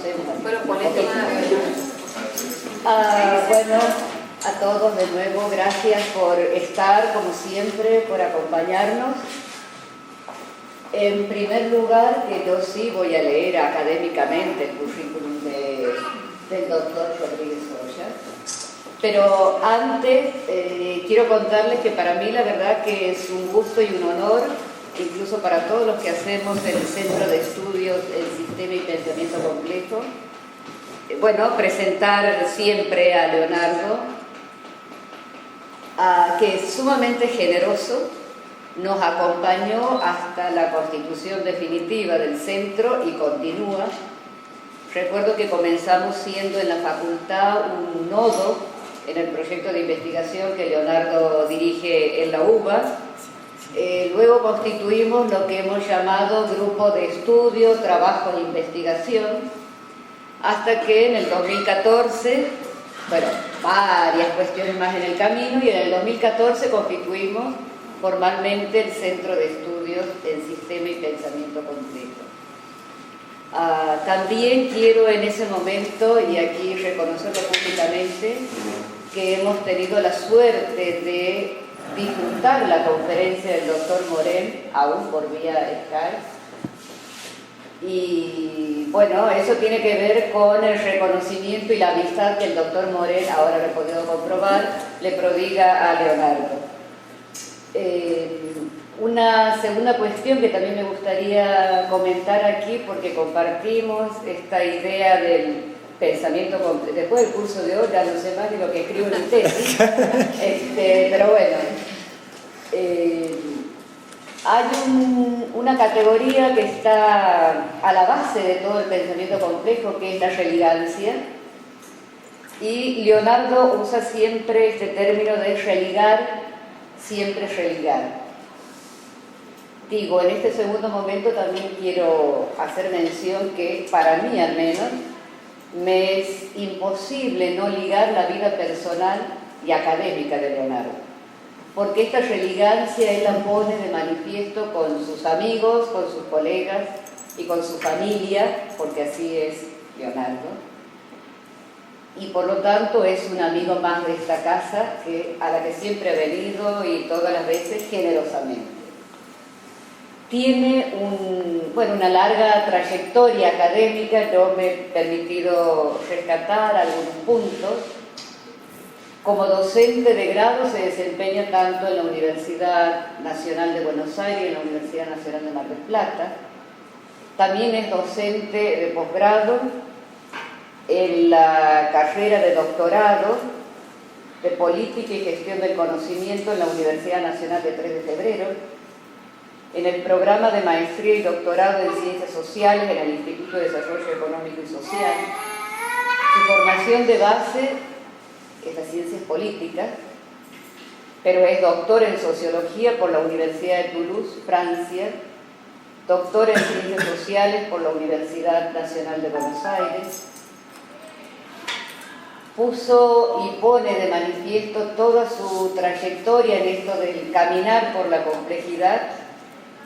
conocemos. Bueno, ¿cuál es el tema de hoy? Bueno, a todos de nuevo, gracias por estar, como siempre, por acompañarnos. En primer lugar, que yo sí voy a leer académicamente el currículum del doctor Rodríguez Soya. Pero antes quiero contarles que para mí la verdad que es un gusto y un honor, incluso para todos los que hacemos el Centro de Estudios en Sistema y Pensamiento Complejo, presentar siempre a Leonardo, que es sumamente generoso, nos acompañó hasta la constitución definitiva del centro y continúa. Recuerdo que comenzamos siendo en la facultad un nodo en el proyecto de investigación que Leonardo dirige en la UBA. Luego constituimos lo que hemos llamado grupo de estudio, trabajo de investigación, hasta que en el 2014, varias cuestiones más en el camino, y en el 2014 constituimos formalmente el Centro de Estudios en Sistema y Pensamiento Complejo. También quiero en ese momento, y aquí reconocerlo públicamente, que hemos tenido la suerte de disfrutar la conferencia del doctor Morel, aún por vía Skype. Y bueno, eso tiene que ver con el reconocimiento y la amistad que el doctor Morel, ahora lo he podido comprobar, le prodiga a Leonardo. Una segunda cuestión que también me gustaría comentar aquí, porque compartimos esta idea del pensamiento complejo. Después del curso de hoy ya no sé más de lo que escribo en el tesis, pero bueno, hay una categoría que está a la base de todo el pensamiento complejo, que es la religancia, y Leonardo usa siempre este término de religar, siempre religar. Digo, en este segundo momento también quiero hacer mención que para mí al menos me es imposible no ligar la vida personal y académica de Leonardo, porque esta religancia él la pone de manifiesto con sus amigos, con sus colegas y con su familia, porque así es Leonardo, y por lo tanto es un amigo más de esta casa a la que siempre ha venido y todas las veces generosamente. Tiene una larga trayectoria académica. Yo me he permitido rescatar algunos puntos. Como docente de grado se desempeña tanto en la Universidad Nacional de Buenos Aires y en la Universidad Nacional de Mar del Plata. También es docente de posgrado en la carrera de doctorado de Política y Gestión del Conocimiento en la Universidad Nacional de 3 de Febrero, en el programa de maestría y doctorado en Ciencias Sociales en el Instituto de Desarrollo Económico y Social. Su formación de base es las ciencias políticas, pero es doctor en Sociología por la Universidad de Toulouse, Francia, doctor en Ciencias Sociales por la Universidad Nacional de Buenos Aires. Puso y pone de manifiesto toda su trayectoria en esto del caminar por la complejidad,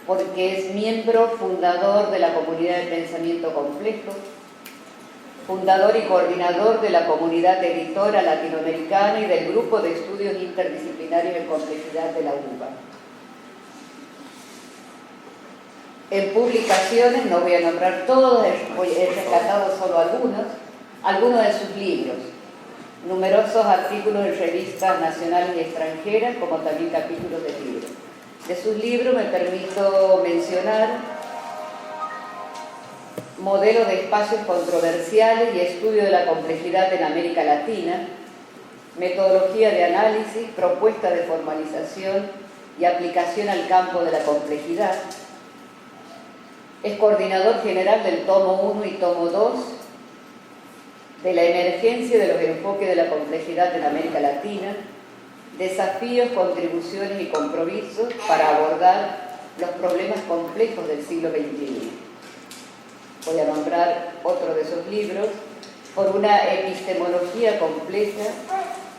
porque es miembro fundador de la Comunidad de Pensamiento Complejo, fundador y coordinador de la Comunidad Editora Latinoamericana y del Grupo de Estudios Interdisciplinarios en Complejidad de la UBA. En publicaciones, no voy a nombrar todos, he rescatado solo algunos de sus libros, numerosos artículos en revistas nacionales y extranjeras, como también capítulos de libros. De sus libros me permito mencionar Modelo de espacios controversiales y estudio de la complejidad en América Latina, Metodología de análisis, propuesta de formalización y aplicación al campo de la complejidad. Es coordinador general del tomo 1 y tomo 2 de la emergencia de los enfoques de la complejidad en América Latina, desafíos, contribuciones y compromisos para abordar los problemas complejos del siglo XXI. Voy a nombrar otro de esos libros, Por una epistemología compleja,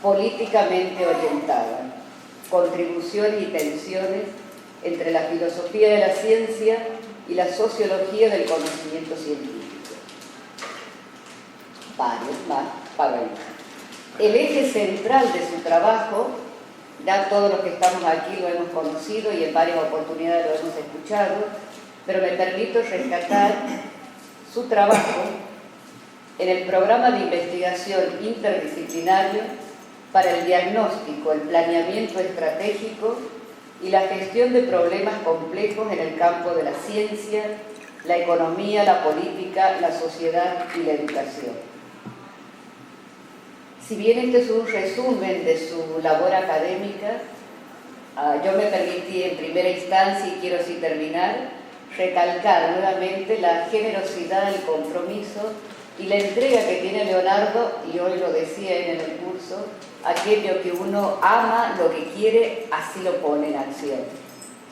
políticamente orientada, contribuciones y tensiones entre la filosofía de la ciencia y la sociología del conocimiento científico. varios más, Pablo. El eje central de su trabajo, ya todos los que estamos aquí lo hemos conocido y en varias oportunidades lo hemos escuchado, pero me permito rescatar su trabajo en el programa de investigación interdisciplinario para el diagnóstico, el planeamiento estratégico y la gestión de problemas complejos en el campo de la ciencia, la economía, la política, la sociedad y la educación. Si bien este es un resumen de su labor académica, yo me permití en primera instancia, y quiero así terminar, recalcar nuevamente la generosidad, el compromiso y la entrega que tiene Leonardo, y hoy lo decía él en el curso, aquello que uno ama, lo que quiere, así lo pone en acción,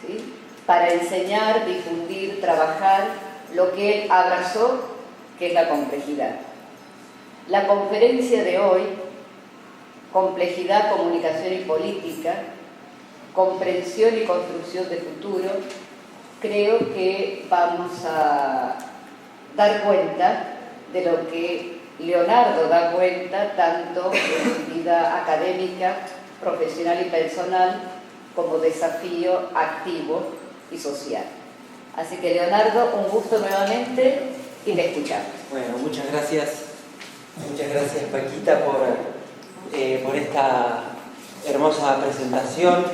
¿sí? Para enseñar, difundir, trabajar lo que él abrazó, que es la complejidad. La conferencia de hoy, Complejidad, Comunicación y Política, Comprensión y Construcción de Futuro, creo que vamos a dar cuenta de lo que Leonardo da cuenta tanto en su vida académica, profesional y personal, como desafío activo y social. Así que Leonardo, un gusto nuevamente y te escuchamos. Bueno, muchas gracias Paquita por esta hermosa presentación.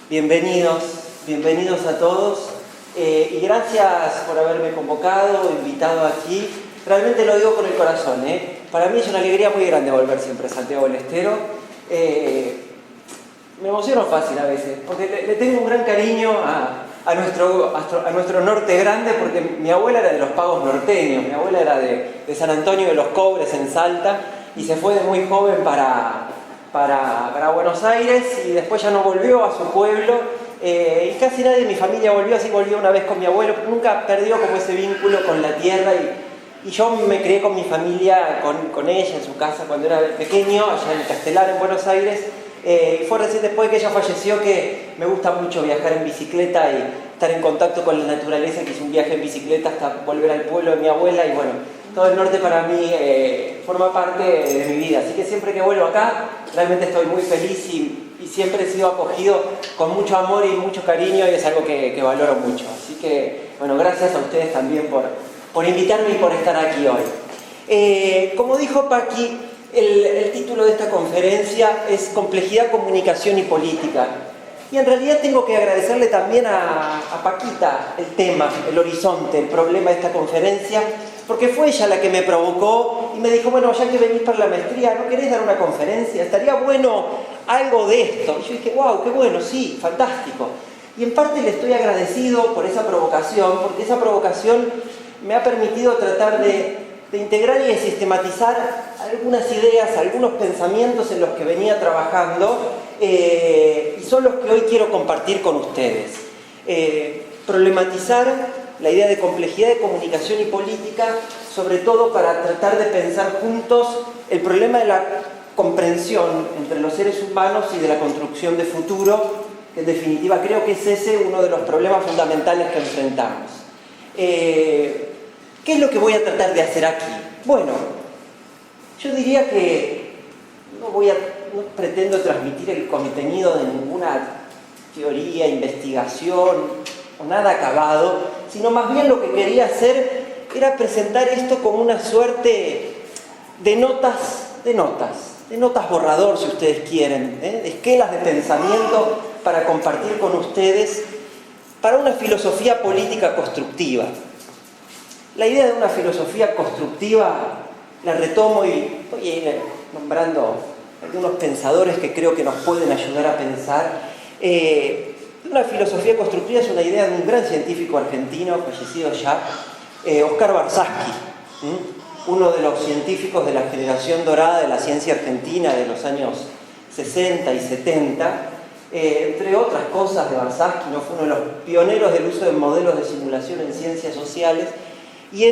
Bienvenidos a todos. Y gracias por haberme convocado, invitado aquí. Realmente lo digo con el corazón, ¿eh? Para mí es una alegría muy grande volver siempre a Santiago del Estero. Me emociono fácil a veces, porque le tengo un gran cariño a nuestro norte grande, porque mi abuela era de los pagos norteños, mi abuela era de San Antonio de los Cobres en Salta, y se fue de muy joven para Buenos Aires, y después ya no volvió a su pueblo. Y casi nadie de mi familia volvió, así volvió una vez con mi abuelo, nunca perdió como ese vínculo con la tierra, y yo me crié con mi familia, con ella en su casa cuando era pequeño, allá en Castelar, en Buenos Aires. Y fue recién después de que ella falleció que me gusta mucho viajar en bicicleta y estar en contacto con la naturaleza, que hice un viaje en bicicleta hasta volver al pueblo de mi abuela, y bueno, todo el norte para mí forma parte de mi vida, así que siempre que vuelvo acá realmente estoy muy feliz y siempre he sido acogido con mucho amor y mucho cariño, y es algo que valoro mucho. Así que, bueno, gracias a ustedes también por invitarme y por estar aquí hoy. Como dijo Paqui, el título de esta conferencia es Complejidad, Comunicación y Política. Y en realidad tengo que agradecerle también a Paquita el tema, el horizonte, el problema de esta conferencia, porque fue ella la que me provocó y me dijo, bueno, ya que venís para la maestría, ¿no querés dar una conferencia? Estaría bueno algo de esto. Y yo dije, wow, qué bueno, sí, fantástico. Y en parte le estoy agradecido por esa provocación, porque esa provocación me ha permitido tratar de integrar y de sistematizar algunas ideas, algunos pensamientos en los que venía trabajando, y son los que hoy quiero compartir con ustedes. Problematizar la idea de complejidad de comunicación y política, sobre todo para tratar de pensar juntos el problema de la comprensión entre los seres humanos y de la construcción de futuro, que en definitiva creo que es ese uno de los problemas fundamentales que enfrentamos. ¿Qué es lo que voy a tratar de hacer aquí? Bueno, yo diría que no pretendo transmitir el contenido de ninguna teoría, investigación o nada acabado, sino más bien lo que quería hacer era presentar esto como una suerte de notas borrador, si ustedes quieren, de esquelas de pensamiento para compartir con ustedes, para una filosofía política constructiva. La idea de una filosofía constructiva la retomo y voy a ir nombrando algunos pensadores que creo que nos pueden ayudar a pensar. Una filosofía constructiva es una idea de un gran científico argentino, fallecido ya, Oscar Barsaski, uno de los científicos de la generación dorada de la ciencia argentina de los años 60 y 70. Entre otras cosas de Barsaski, ¿no? Fue uno de los pioneros del uso de modelos de simulación en ciencias sociales, y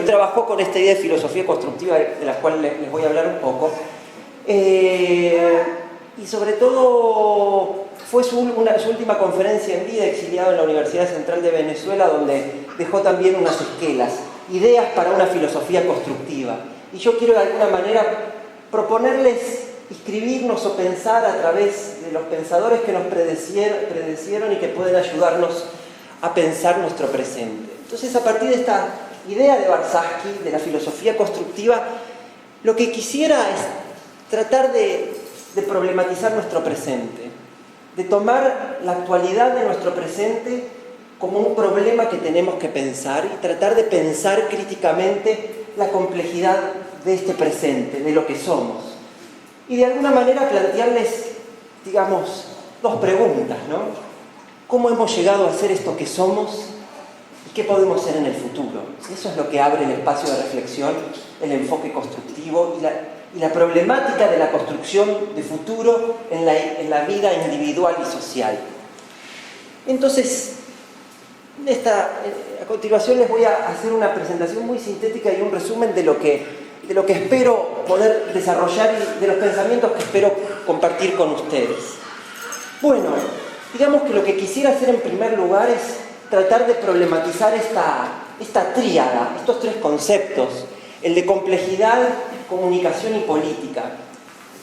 trabajó con esta idea de filosofía constructiva de la cual les voy a hablar un poco. Y sobre todo fue su última conferencia en vida, exiliado en la Universidad Central de Venezuela, donde dejó también unas esquelas. ideas para una filosofía constructiva. Y yo quiero de alguna manera proponerles inscribirnos o pensar a través de los pensadores que nos predecieron y que pueden ayudarnos a pensar nuestro presente. Entonces, a partir de esta idea de Varsavsky, de la filosofía constructiva, lo que quisiera es tratar de problematizar nuestro presente, de tomar la actualidad de nuestro presente como un problema que tenemos que pensar y tratar de pensar críticamente la complejidad de este presente, de lo que somos. Y de alguna manera plantearles, digamos, dos preguntas, ¿no? ¿Cómo hemos llegado a ser esto que somos y qué podemos ser en el futuro? Eso es lo que abre el espacio de reflexión, el enfoque constructivo y la problemática de la construcción de futuro en la vida individual y social. Entonces, a continuación les voy a hacer una presentación muy sintética y un resumen de lo que espero poder desarrollar y de los pensamientos que espero compartir con ustedes. Bueno, digamos que lo que quisiera hacer en primer lugar es tratar de problematizar esta tríada, estos tres conceptos, el de complejidad, comunicación y política.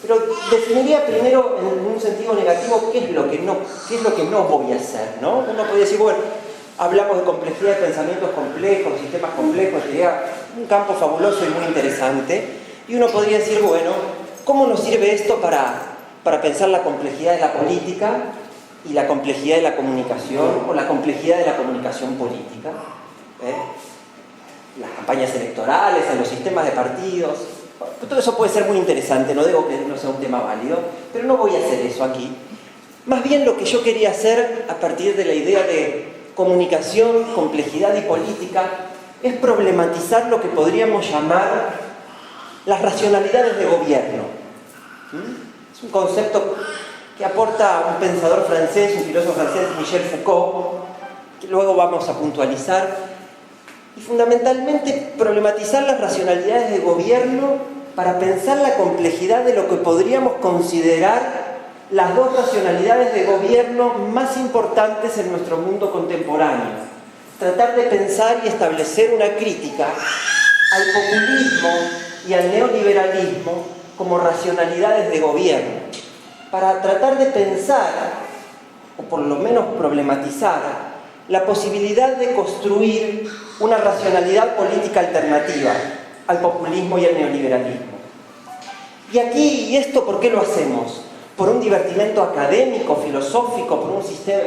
Pero definiría primero en un sentido negativo qué es lo que no voy a hacer, ¿no? Uno podría decir, bueno, hablamos de complejidad de pensamientos complejos, sistemas complejos, sería un campo fabuloso y muy interesante. Y uno podría decir, bueno, ¿cómo nos sirve esto para pensar la complejidad de la política y la complejidad de la comunicación o la complejidad de la comunicación política? Las campañas electorales, en los sistemas de partidos. Todo eso puede ser muy interesante, no digo que no sea un tema válido, pero no voy a hacer eso aquí. Más bien lo que yo quería hacer a partir de la idea de comunicación, complejidad y política es problematizar lo que podríamos llamar las racionalidades de gobierno. Es un concepto que aporta un pensador francés, un filósofo francés, Michel Foucault, que luego vamos a puntualizar, y fundamentalmente problematizar las racionalidades de gobierno para pensar la complejidad de lo que podríamos considerar las dos racionalidades de gobierno más importantes en nuestro mundo contemporáneo. Tratar de pensar y establecer una crítica al populismo y al neoliberalismo como racionalidades de gobierno, para tratar de pensar, o por lo menos problematizar, la posibilidad de construir una racionalidad política alternativa al populismo y al neoliberalismo. Y aquí, ¿y esto por qué lo hacemos? ¿Por un divertimento académico, filosófico, por un sistema,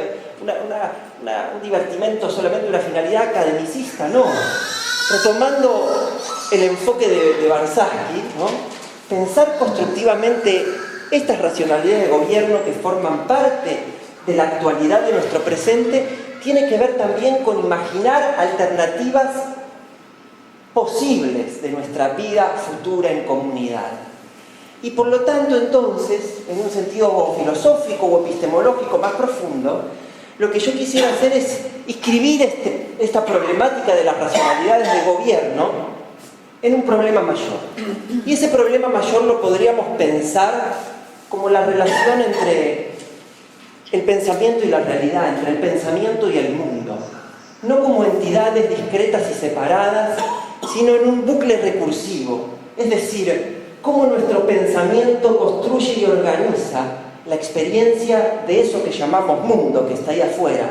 un divertimento solamente de una finalidad academicista? No. Retomando el enfoque de Varsavsky, ¿no? Pensar constructivamente estas racionalidades de gobierno que forman parte de la actualidad de nuestro presente tiene que ver también con imaginar alternativas posibles de nuestra vida futura en comunidad. Y por lo tanto, entonces, en un sentido filosófico o epistemológico más profundo, lo que yo quisiera hacer es inscribir esta problemática de las racionalidades de gobierno en un problema mayor. Y ese problema mayor lo podríamos pensar como la relación entre el pensamiento y la realidad, entre el pensamiento y el mundo. No como entidades discretas y separadas, sino en un bucle recursivo. Es decir, cómo nuestro pensamiento construye y organiza la experiencia de eso que llamamos mundo, que está ahí afuera,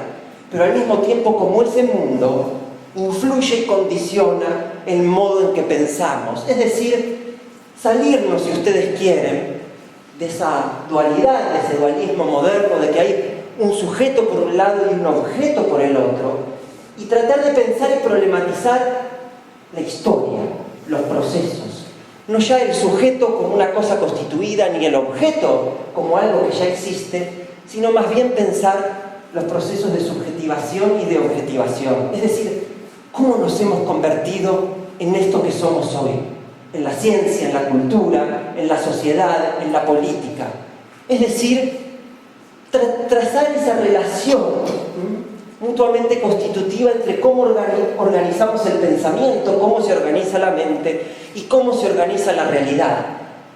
pero al mismo tiempo como ese mundo influye y condiciona el modo en que pensamos. Es decir, salirnos, si ustedes quieren, de esa dualidad, de ese dualismo moderno, de que hay un sujeto por un lado y un objeto por el otro, y tratar de pensar y problematizar la historia, los procesos. No ya el sujeto como una cosa constituida, ni el objeto como algo que ya existe, sino más bien pensar los procesos de subjetivación y de objetivación. Es decir, cómo nos hemos convertido en esto que somos hoy, en la ciencia, en la cultura, en la sociedad, en la política. Es decir, trazar esa relación mutuamente constitutiva entre cómo organizamos el pensamiento, cómo se organiza la mente y cómo se organiza la realidad.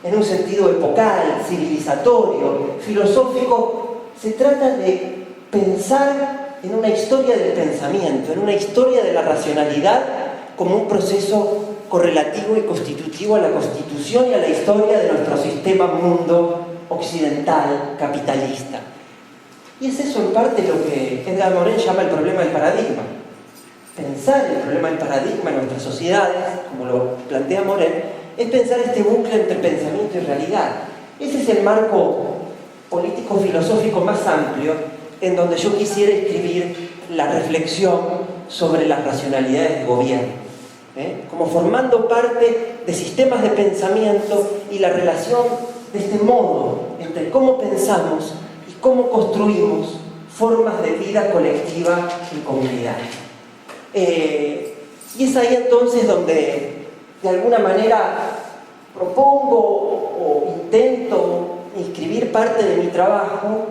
En un sentido epocal, civilizatorio, filosófico, se trata de pensar en una historia del pensamiento, en una historia de la racionalidad como un proceso correlativo y constitutivo a la constitución y a la historia de nuestro sistema mundo occidental capitalista. Y es eso en parte lo que Edgar Morin llama el problema del paradigma. Pensar el problema del paradigma en nuestras sociedades, como lo plantea Morin, es pensar este bucle entre pensamiento y realidad. Ese es el marco político-filosófico más amplio en donde yo quisiera escribir la reflexión sobre las racionalidades de gobierno, como formando parte de sistemas de pensamiento y la relación de este modo entre cómo pensamos y cómo construimos formas de vida colectiva en comunidad. Y es ahí entonces donde de alguna manera propongo o intento inscribir parte de mi trabajo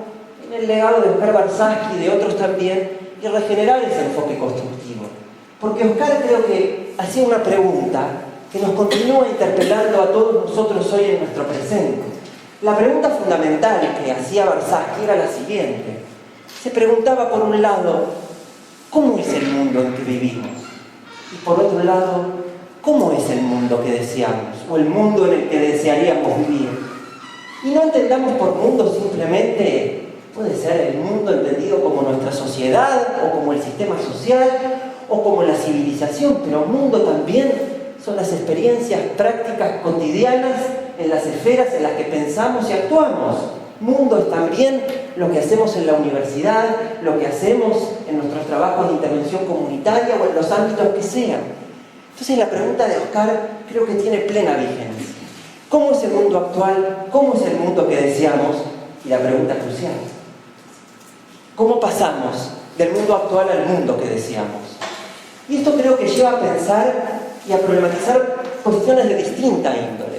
en el legado de Oscar Barsasky y de otros también, y regenerar ese enfoque constructivo. Porque Oscar creo que hacía una pregunta que nos continúa interpelando a todos nosotros hoy en nuestro presente. La pregunta fundamental que hacía Barsasky era la siguiente. Se preguntaba, por un lado, ¿cómo es el mundo en que vivimos? Y por otro lado, ¿cómo es el mundo que deseamos? O el mundo en el que desearíamos vivir. Y no entendamos por mundo simplemente, puede ser el mundo entendido como nuestra sociedad, o como el sistema social, o como la civilización, pero mundo también son las experiencias prácticas cotidianas en las esferas en las que pensamos y actuamos. Mundo es también lo que hacemos en la universidad, lo que hacemos en nuestros trabajos de intervención comunitaria o en los ámbitos que sean. Entonces la pregunta de Oscar creo que tiene plena vigencia. ¿Cómo es el mundo actual? ¿Cómo es el mundo que deseamos? Y la pregunta crucial: ¿cómo pasamos del mundo actual al mundo que deseamos? Y esto creo que lleva a pensar y a problematizar cuestiones de distinta índole.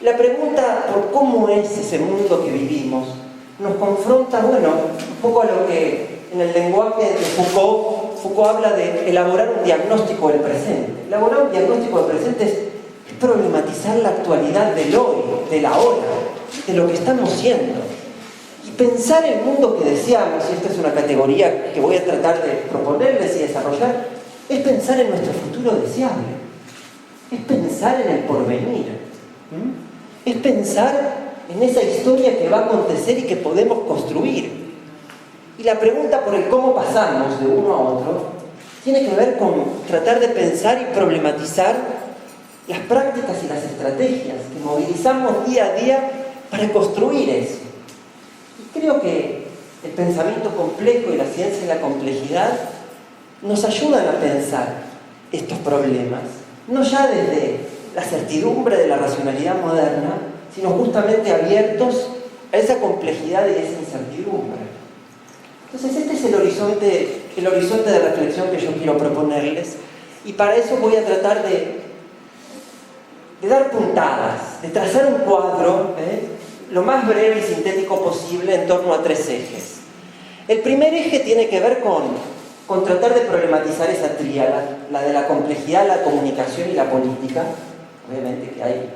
La pregunta por cómo es ese mundo que vivimos nos confronta, un poco a lo que en el lenguaje de Foucault habla de elaborar un diagnóstico del presente. Elaborar un diagnóstico del presente es problematizar la actualidad del hoy, del ahora, de lo que estamos siendo. Y pensar el mundo que deseamos, y esta es una categoría que voy a tratar de proponerles y desarrollar, es pensar en nuestro futuro deseable. Es pensar en el porvenir. Es pensar en esa historia que va a acontecer y que podemos construir. Y la pregunta por el cómo pasamos de uno a otro tiene que ver con tratar de pensar y problematizar las prácticas y las estrategias que movilizamos día a día para construir eso. Y creo que el pensamiento complejo y la ciencia de la complejidad nos ayudan a pensar estos problemas, no ya desde la certidumbre de la racionalidad moderna, sino justamente abiertos a esa complejidad y esa incertidumbre. Entonces este es el horizonte de reflexión que yo quiero proponerles, y para eso voy a tratar de dar puntadas, de trazar un cuadro lo más breve y sintético posible en torno a tres ejes. El primer eje tiene que ver con tratar de problematizar esa tríada, la de la complejidad, la comunicación y la política. Obviamente que hay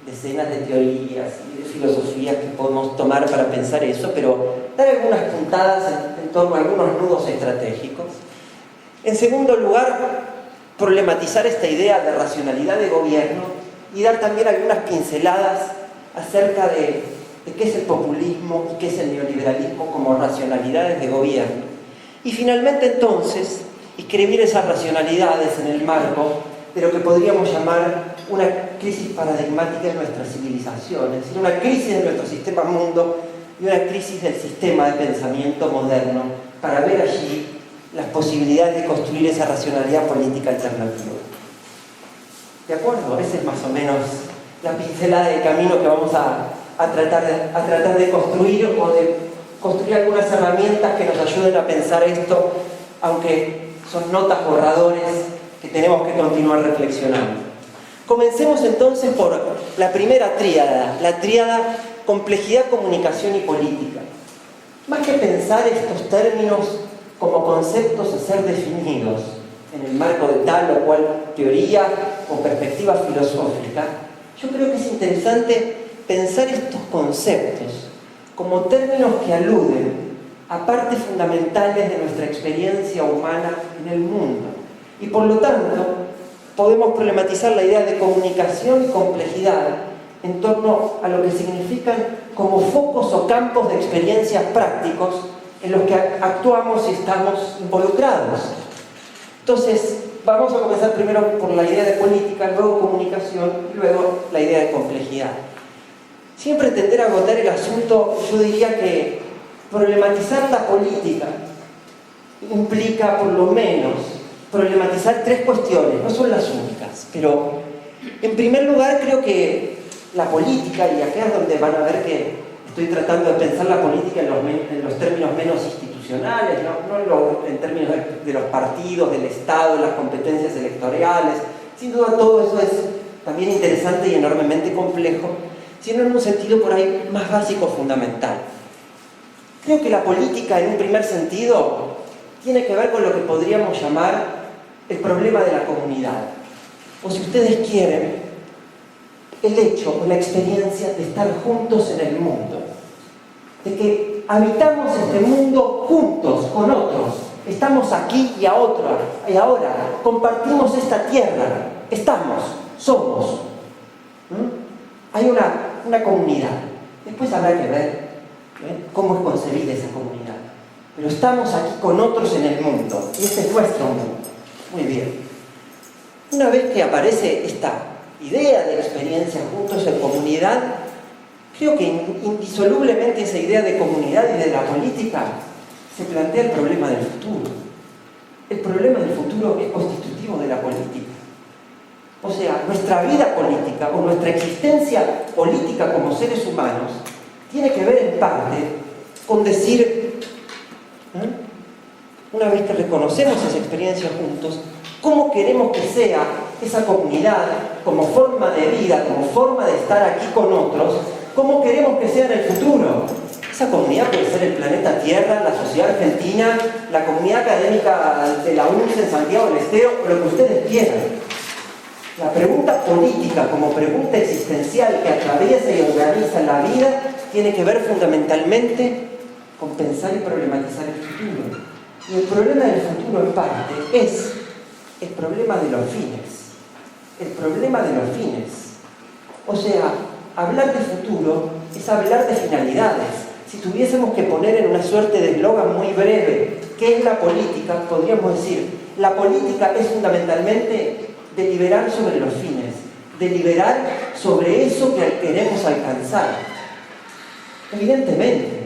decenas de teorías y de filosofías que podemos tomar para pensar eso, pero dar algunas puntadas en torno a algunos nudos estratégicos. En segundo lugar, problematizar esta idea de racionalidad de gobierno y dar también algunas pinceladas acerca de qué es el populismo y qué es el neoliberalismo como racionalidades de gobierno. Y finalmente entonces, escribir esas racionalidades en el marco de lo que podríamos llamar una crisis paradigmática de nuestra civilización, es decir, una crisis de nuestro sistema mundo y una crisis del sistema de pensamiento moderno, para ver allí las posibilidades de construir esa racionalidad política alternativa. ¿De acuerdo? Esa es más o menos la pincelada del camino que vamos a tratar de construir, o de construir algunas herramientas que nos ayuden a pensar esto, aunque son notas, borradores que tenemos que continuar reflexionando. Comencemos entonces por la primera tríada, la tríada complejidad, comunicación y política. Más que pensar estos términos como conceptos a ser definidos en el marco de tal o cual teoría o perspectiva filosófica, yo creo que es interesante pensar estos conceptos como términos que aluden a partes fundamentales de nuestra experiencia humana en el mundo, y por lo tanto podemos problematizar la idea de comunicación y complejidad en torno a lo que significan como focos o campos de experiencias prácticos en los que actuamos y estamos involucrados. Entonces, vamos a comenzar primero por la idea de política, luego comunicación y luego la idea de complejidad. Sin pretender agotar el asunto, yo diría que problematizar la política implica, por lo menos, problematizar tres cuestiones, no son las únicas, pero en primer lugar creo que la política, y acá es donde van a ver que estoy tratando de pensar la política en los términos menos institucionales, no en términos de los partidos, del Estado, de las competencias electorales. Sin duda todo eso es también interesante y enormemente complejo, sino en un sentido por ahí más básico, fundamental. Creo que la política, en un primer sentido, tiene que ver con lo que podríamos llamar el problema de la comunidad. O si ustedes quieren, el hecho o la experiencia de estar juntos en el mundo. De que habitamos este mundo juntos, con otros. Estamos aquí y ahora. Compartimos esta tierra. Estamos, somos. Hay una comunidad. Después habrá que ver cómo es concebida esa comunidad. Pero estamos aquí con otros en el mundo. Y este es nuestro mundo. Muy bien. Una vez que aparece esta idea de experiencia juntos en comunidad, creo que indisolublemente esa idea de comunidad y de la política se plantea el problema del futuro. El problema del futuro es constitutivo de la política. O sea, nuestra vida política o nuestra existencia política como seres humanos tiene que ver en parte con decir, una vez que reconocemos esa experiencia juntos, cómo queremos que sea esa comunidad como forma de vida, como forma de estar aquí con otros, cómo queremos que sea en el futuro. Esa comunidad puede ser el planeta Tierra, la sociedad argentina, la comunidad académica de la UNCE en Santiago del Estero, o lo que ustedes quieran. La pregunta política como pregunta existencial que atraviesa y organiza la vida tiene que ver fundamentalmente con pensar y problematizar el futuro. Y el problema del futuro en parte es el problema de los fines. El problema de los fines. O sea, hablar de futuro es hablar de finalidades. Si tuviésemos que poner en una suerte de eslogan muy breve qué es la política, podríamos decir, la política es fundamentalmente deliberar sobre los fines, deliberar sobre eso que queremos alcanzar. Evidentemente,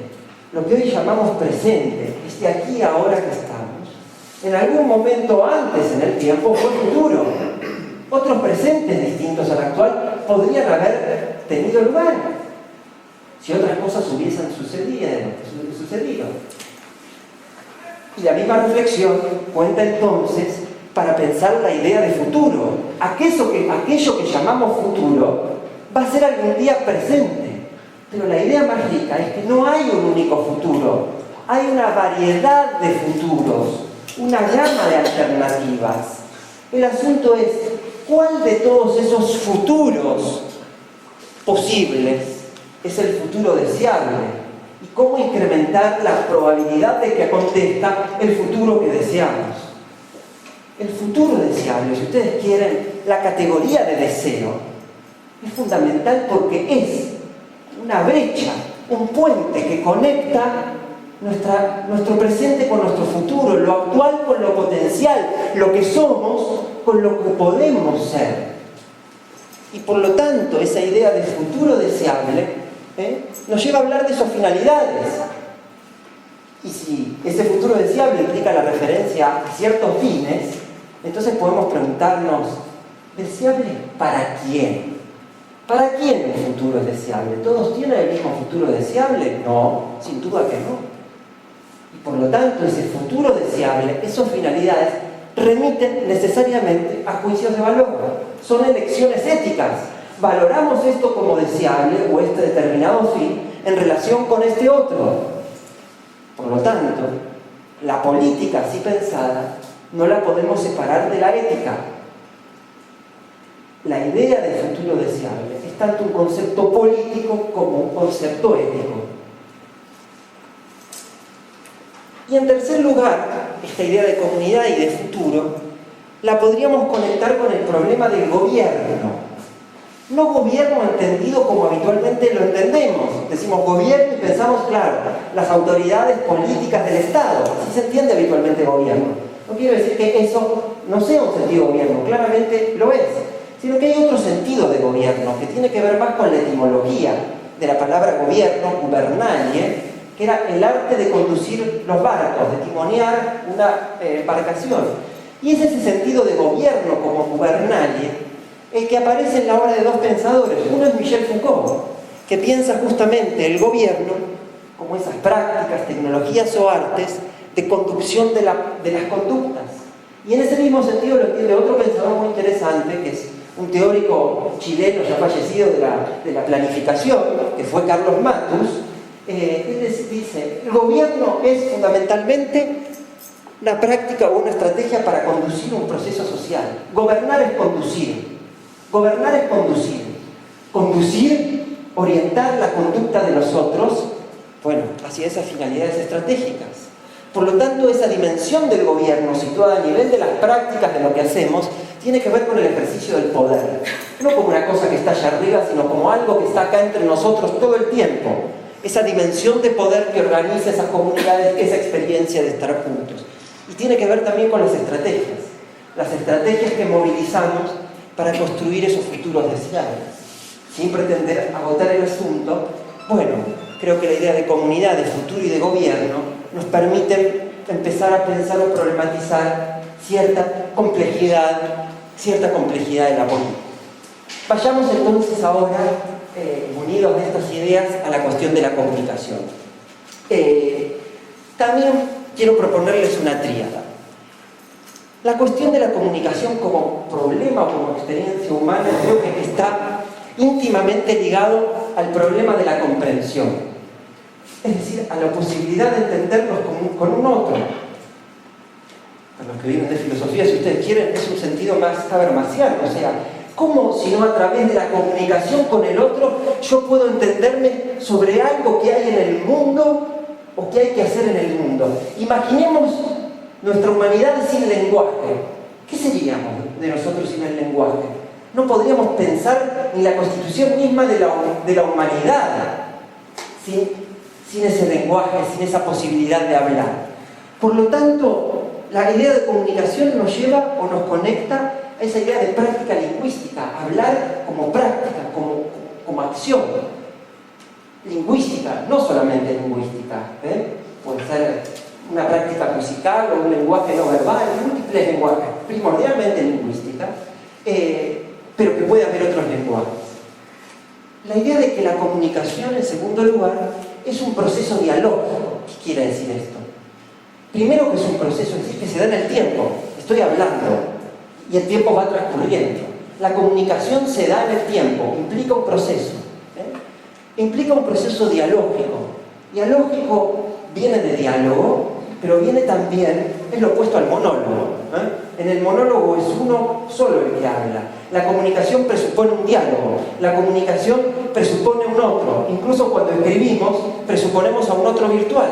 lo que hoy llamamos presente, este aquí y ahora que estamos, en algún momento antes en el tiempo fue futuro. Otros presentes distintos al actual podrían haber tenido lugar si otras cosas hubiesen sucedido. Y la misma reflexión cuenta entonces para pensar la idea de futuro. Aquello que llamamos futuro va a ser algún día presente. Pero la idea más rica es que no hay un único futuro. Hay una variedad de futuros, una gama de alternativas. El asunto es, ¿cuál de todos esos futuros posibles es el futuro deseable? Y cómo incrementar la probabilidad de que acontezca el futuro que deseamos. El futuro deseable, si ustedes quieren, la categoría de deseo, es fundamental porque es una brecha, un puente que conecta nuestro presente con nuestro futuro, lo actual con lo potencial, lo que somos con lo que podemos ser. Y por lo tanto, esa idea de futuro deseable nos lleva a hablar de sus finalidades. Y si ese futuro deseable implica la referencia a ciertos fines, entonces podemos preguntarnos, ¿deseable para quién? ¿Para quién el futuro es deseable? ¿Todos tienen el mismo futuro deseable? No, sin duda que no. Y por lo tanto, ese futuro deseable, esas finalidades, remiten necesariamente a juicios de valor. Son elecciones éticas. Valoramos esto como deseable o este determinado fin en relación con este otro. Por lo tanto, la política así pensada no la podemos separar de la ética. La idea de futuro deseable es tanto un concepto político como un concepto ético. Y en tercer lugar, esta idea de comunidad y de futuro la podríamos conectar con el problema del gobierno. No gobierno entendido como habitualmente lo entendemos. Decimos gobierno y pensamos, claro, las autoridades políticas del Estado. Así se entiende habitualmente gobierno. No quiero decir que eso no sea un sentido gobierno, claramente lo es. Sino que hay otro sentido de gobierno, que tiene que ver más con la etimología de la palabra gobierno, gubernalie, que era el arte de conducir los barcos, de timonear una embarcación. Y es ese sentido de gobierno como gubernalie el que aparece en la obra de dos pensadores. Uno es Michel Foucault, que piensa justamente el gobierno como esas prácticas, tecnologías o artes de conducción de las conductas. Y en ese mismo sentido lo entiende otro pensador muy interesante, que es un teórico chileno ya fallecido de la planificación, que fue Carlos Matus. Él dice, el gobierno es fundamentalmente una práctica o una estrategia para conducir un proceso social. Gobernar es conducir. Gobernar es conducir. Conducir, orientar la conducta de los otros, bueno, hacia esas finalidades estratégicas. Por lo tanto, esa dimensión del gobierno, situada a nivel de las prácticas de lo que hacemos, tiene que ver con el ejercicio del poder. No como una cosa que está allá arriba, sino como algo que está acá entre nosotros todo el tiempo. Esa dimensión de poder que organiza esas comunidades, esa experiencia de estar juntos. Y tiene que ver también con las estrategias que movilizamos para construir esos futuros deseables. Sin pretender agotar el asunto, bueno, creo que la idea de comunidad, de futuro y de gobierno nos permite empezar a pensar o problematizar cierta complejidad de la política. Vayamos entonces ahora, unidos a estas ideas, a la cuestión de la comunicación. También quiero proponerles una tríada. La cuestión de la comunicación como problema o como experiencia humana creo que está íntimamente ligado al problema de la comprensión. Es decir, a la posibilidad de entendernos con un otro. Para los que vienen de filosofía, si ustedes quieren, es un sentido más habermasiano. O sea, ¿cómo si no a través de la comunicación con el otro yo puedo entenderme sobre algo que hay en el mundo o que hay que hacer en el mundo? Imaginemos nuestra humanidad sin lenguaje. ¿Qué seríamos de nosotros sin el lenguaje? No podríamos pensar ni la constitución misma de la humanidad sin ese lenguaje, sin esa posibilidad de hablar. Por lo tanto, la idea de comunicación nos lleva o nos conecta a esa idea de práctica lingüística, hablar como práctica, como acción. Lingüística, no solamente lingüística, puede ser una práctica musical o un lenguaje no verbal, múltiples lenguajes, primordialmente lingüística, pero que puede haber otros lenguajes. La idea de que la comunicación, en segundo lugar, es un proceso dialógico. ¿Qué quiere decir esto? Primero que es un proceso, es decir, que se da en el tiempo. Estoy hablando y el tiempo va transcurriendo. La comunicación se da en el tiempo, implica un proceso. Implica un proceso dialógico. Dialógico viene de diálogo, pero viene también, es lo opuesto al monólogo. En el monólogo es uno solo el que habla. La comunicación presupone un diálogo, la comunicación presupone un otro. Incluso cuando escribimos, presuponemos a un otro virtual.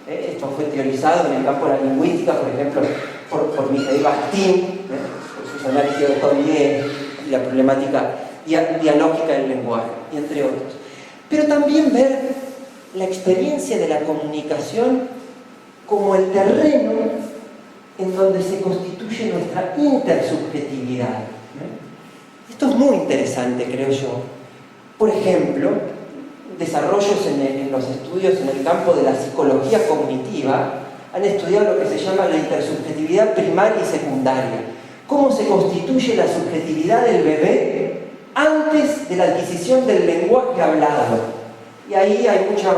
Esto fue teorizado en el campo de la lingüística, por ejemplo, por Mijaíl Bakhtin, por sus análisis de Fourier y la problemática dialógica del lenguaje, y entre otros. Pero también ver la experiencia de la comunicación como el terreno en donde se constituye nuestra intersubjetividad. Esto es muy interesante, creo yo. Por ejemplo, desarrollos en los estudios en el campo de la psicología cognitiva han estudiado lo que se llama la intersubjetividad primaria y secundaria. Cómo se constituye la subjetividad del bebé antes de la adquisición del lenguaje hablado. Y ahí hay mucha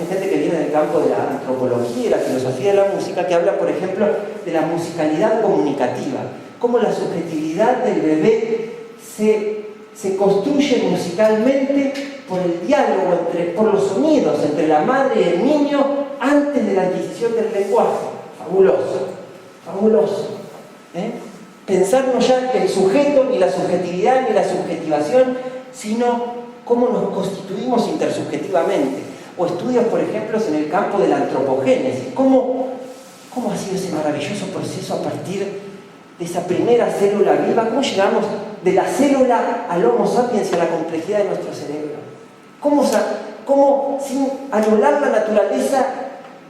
gente que viene del campo de la antropología y la filosofía de la música que habla, por ejemplo, de la musicalidad comunicativa. Cómo la subjetividad del bebé se construye musicalmente por el diálogo, por los sonidos entre la madre y el niño antes de la adquisición del lenguaje. Fabuloso, fabuloso. Pensar no ya el sujeto, ni la subjetividad, ni la subjetivación, sino cómo nos constituimos intersubjetivamente. O estudios, por ejemplo, en el campo de la antropogénesis. ¿Cómo ha sido ese maravilloso proceso a partir de esa primera célula viva, cómo llegamos de la célula al Homo sapiens y a la complejidad de nuestro cerebro. Cómo sin anular la naturaleza,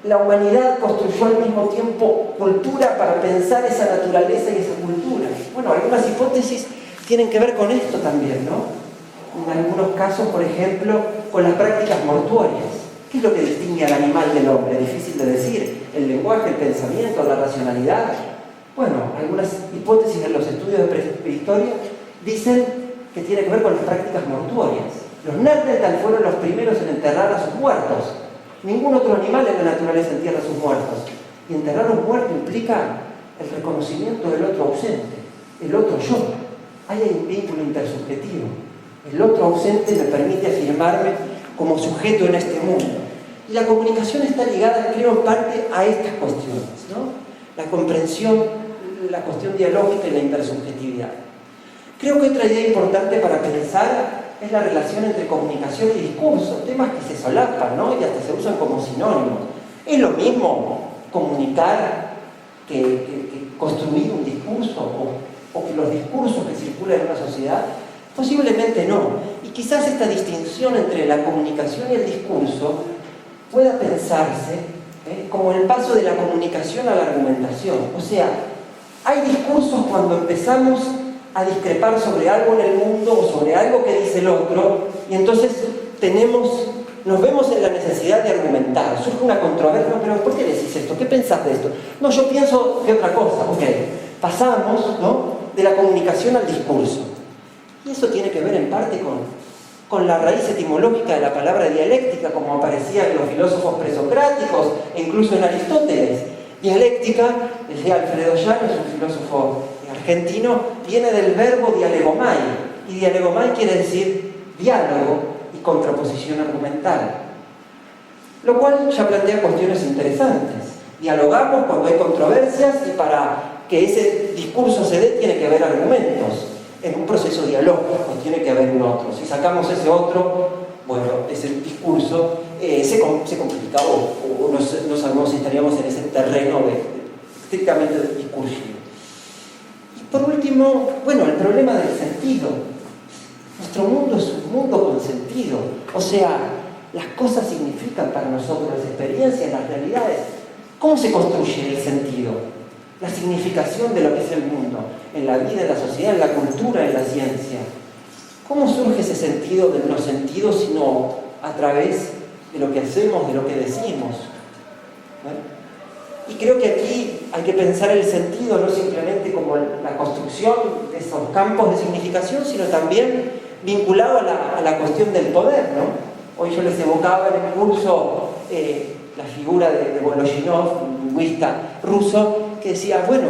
la humanidad construyó al mismo tiempo cultura para pensar esa naturaleza y esa cultura. Bueno, algunas hipótesis tienen que ver con esto también, ¿no? En algunos casos, por ejemplo, con las prácticas mortuorias. ¿Qué es lo que distingue al animal del hombre? Difícil de decir. El lenguaje, el pensamiento, la racionalidad. Bueno, algunas hipótesis en los estudios de prehistoria dicen que tiene que ver con las prácticas mortuorias. Los Neandertal fueron los primeros en enterrar a sus muertos. Ningún otro animal en la naturaleza entierra a sus muertos. Y enterrar un muerto implica el reconocimiento del otro ausente, el otro yo. Ahí hay un vínculo intersubjetivo. El otro ausente me permite afirmarme como sujeto en este mundo. Y la comunicación está ligada, creo, en parte a estas cuestiones, ¿no? La comprensión, la cuestión dialógica y la intersubjetividad. Creo que otra idea importante para pensar es la relación entre comunicación y discurso, temas que se solapan, ¿no? Y hasta se usan como sinónimos. ¿Es lo mismo comunicar que construir un discurso o que los discursos que circulan en una sociedad? Posiblemente no. Y quizás esta distinción entre la comunicación y el discurso pueda pensarse como el paso de la comunicación a la argumentación. O sea, hay discursos cuando empezamos a discrepar sobre algo en el mundo o sobre algo que dice el otro, y entonces nos vemos en la necesidad de argumentar. Surge una controversia, pero ¿por qué decís esto? ¿Qué pensás de esto? No, yo pienso que otra cosa. Ok, pasamos, ¿no?, de la comunicación al discurso. Y eso tiene que ver en parte con la raíz etimológica de la palabra dialéctica, como aparecía en los filósofos presocráticos e incluso en Aristóteles. Dialéctica, decía Alfredo Llanos, un filósofo argentino, viene del verbo dialegomai, y dialegomai quiere decir diálogo y contraposición argumental. Lo cual ya plantea cuestiones interesantes. Dialogamos cuando hay controversias y para que ese discurso se dé tiene que haber argumentos. En un proceso dialógico tiene que haber un otro. Si sacamos ese otro, bueno, ese discurso se complica o no sabemos si estaríamos en ese terreno estrictamente discursivo. Y por último, bueno, el problema del sentido. Nuestro mundo es un mundo con sentido. O sea, las cosas significan para nosotros, las experiencias, las realidades. ¿Cómo se construye el sentido? La significación de lo que es el mundo, en la vida, en la sociedad, en la cultura, en la ciencia. ¿Cómo surge ese sentido de los sentidos sino a través de lo que hacemos, de lo que decimos? Y creo que aquí hay que pensar el sentido no simplemente como la construcción de esos campos de significación, sino también vinculado a la cuestión del poder, ¿no? Hoy yo les evocaba en el curso la figura de Voloshinov, un lingüista ruso, que decía, bueno,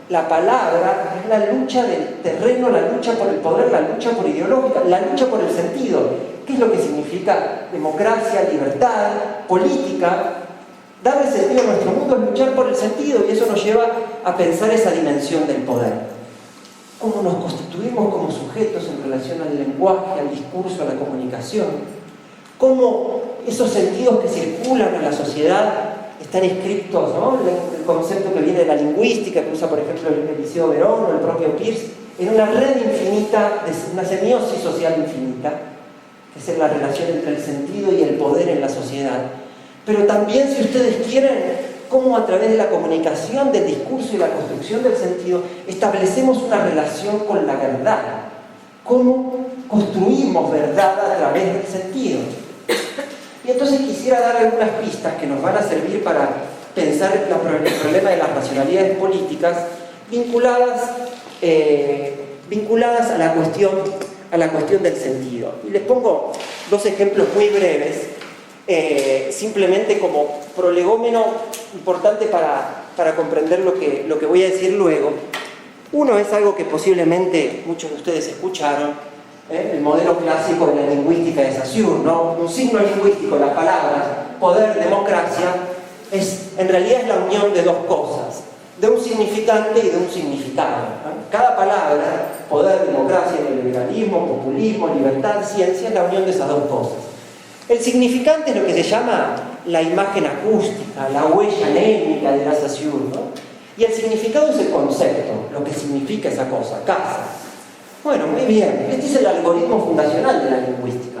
la palabra es la lucha del terreno, la lucha por el poder, la lucha por ideológica, la lucha por el sentido. ¿Qué es lo que significa democracia, libertad, política? Darle sentido a nuestro mundo es luchar por el sentido, y eso nos lleva a pensar esa dimensión del poder. Cómo nos constituimos como sujetos en relación al lenguaje, al discurso, a la comunicación. Cómo esos sentidos que circulan en la sociedad están inscritos, ¿no? El concepto que viene de la lingüística, que usa por ejemplo el Eliseo Verón o el propio Peirce, en una red infinita, una semiosis social infinita, que es la relación entre el sentido y el poder en la sociedad. Pero también, si ustedes quieren, cómo a través de la comunicación, del discurso y la construcción del sentido, establecemos una relación con la verdad. Cómo construimos verdad a través del sentido. Y entonces quisiera dar algunas pistas que nos van a servir para pensar el problema de las racionalidades políticas vinculadas a la cuestión del sentido. Y les pongo dos ejemplos muy breves, simplemente como prolegómeno importante para comprender lo que voy a decir luego. Uno es algo que posiblemente muchos de ustedes escucharon, el modelo clásico de la lingüística de Saussure, ¿no? Un signo lingüístico, las palabras poder, democracia, en realidad es la unión de dos cosas, de un significante y de un significado, ¿no? Cada palabra, poder, democracia, neoliberalismo, populismo, libertad, ciencia, es la unión de esas dos cosas. El significante es lo que se llama la imagen acústica, la huella anémica de la Saussure, ¿no? Y el significado es el concepto, lo que significa esa cosa, casa. Bueno, muy bien, este es el algoritmo fundacional de la lingüística.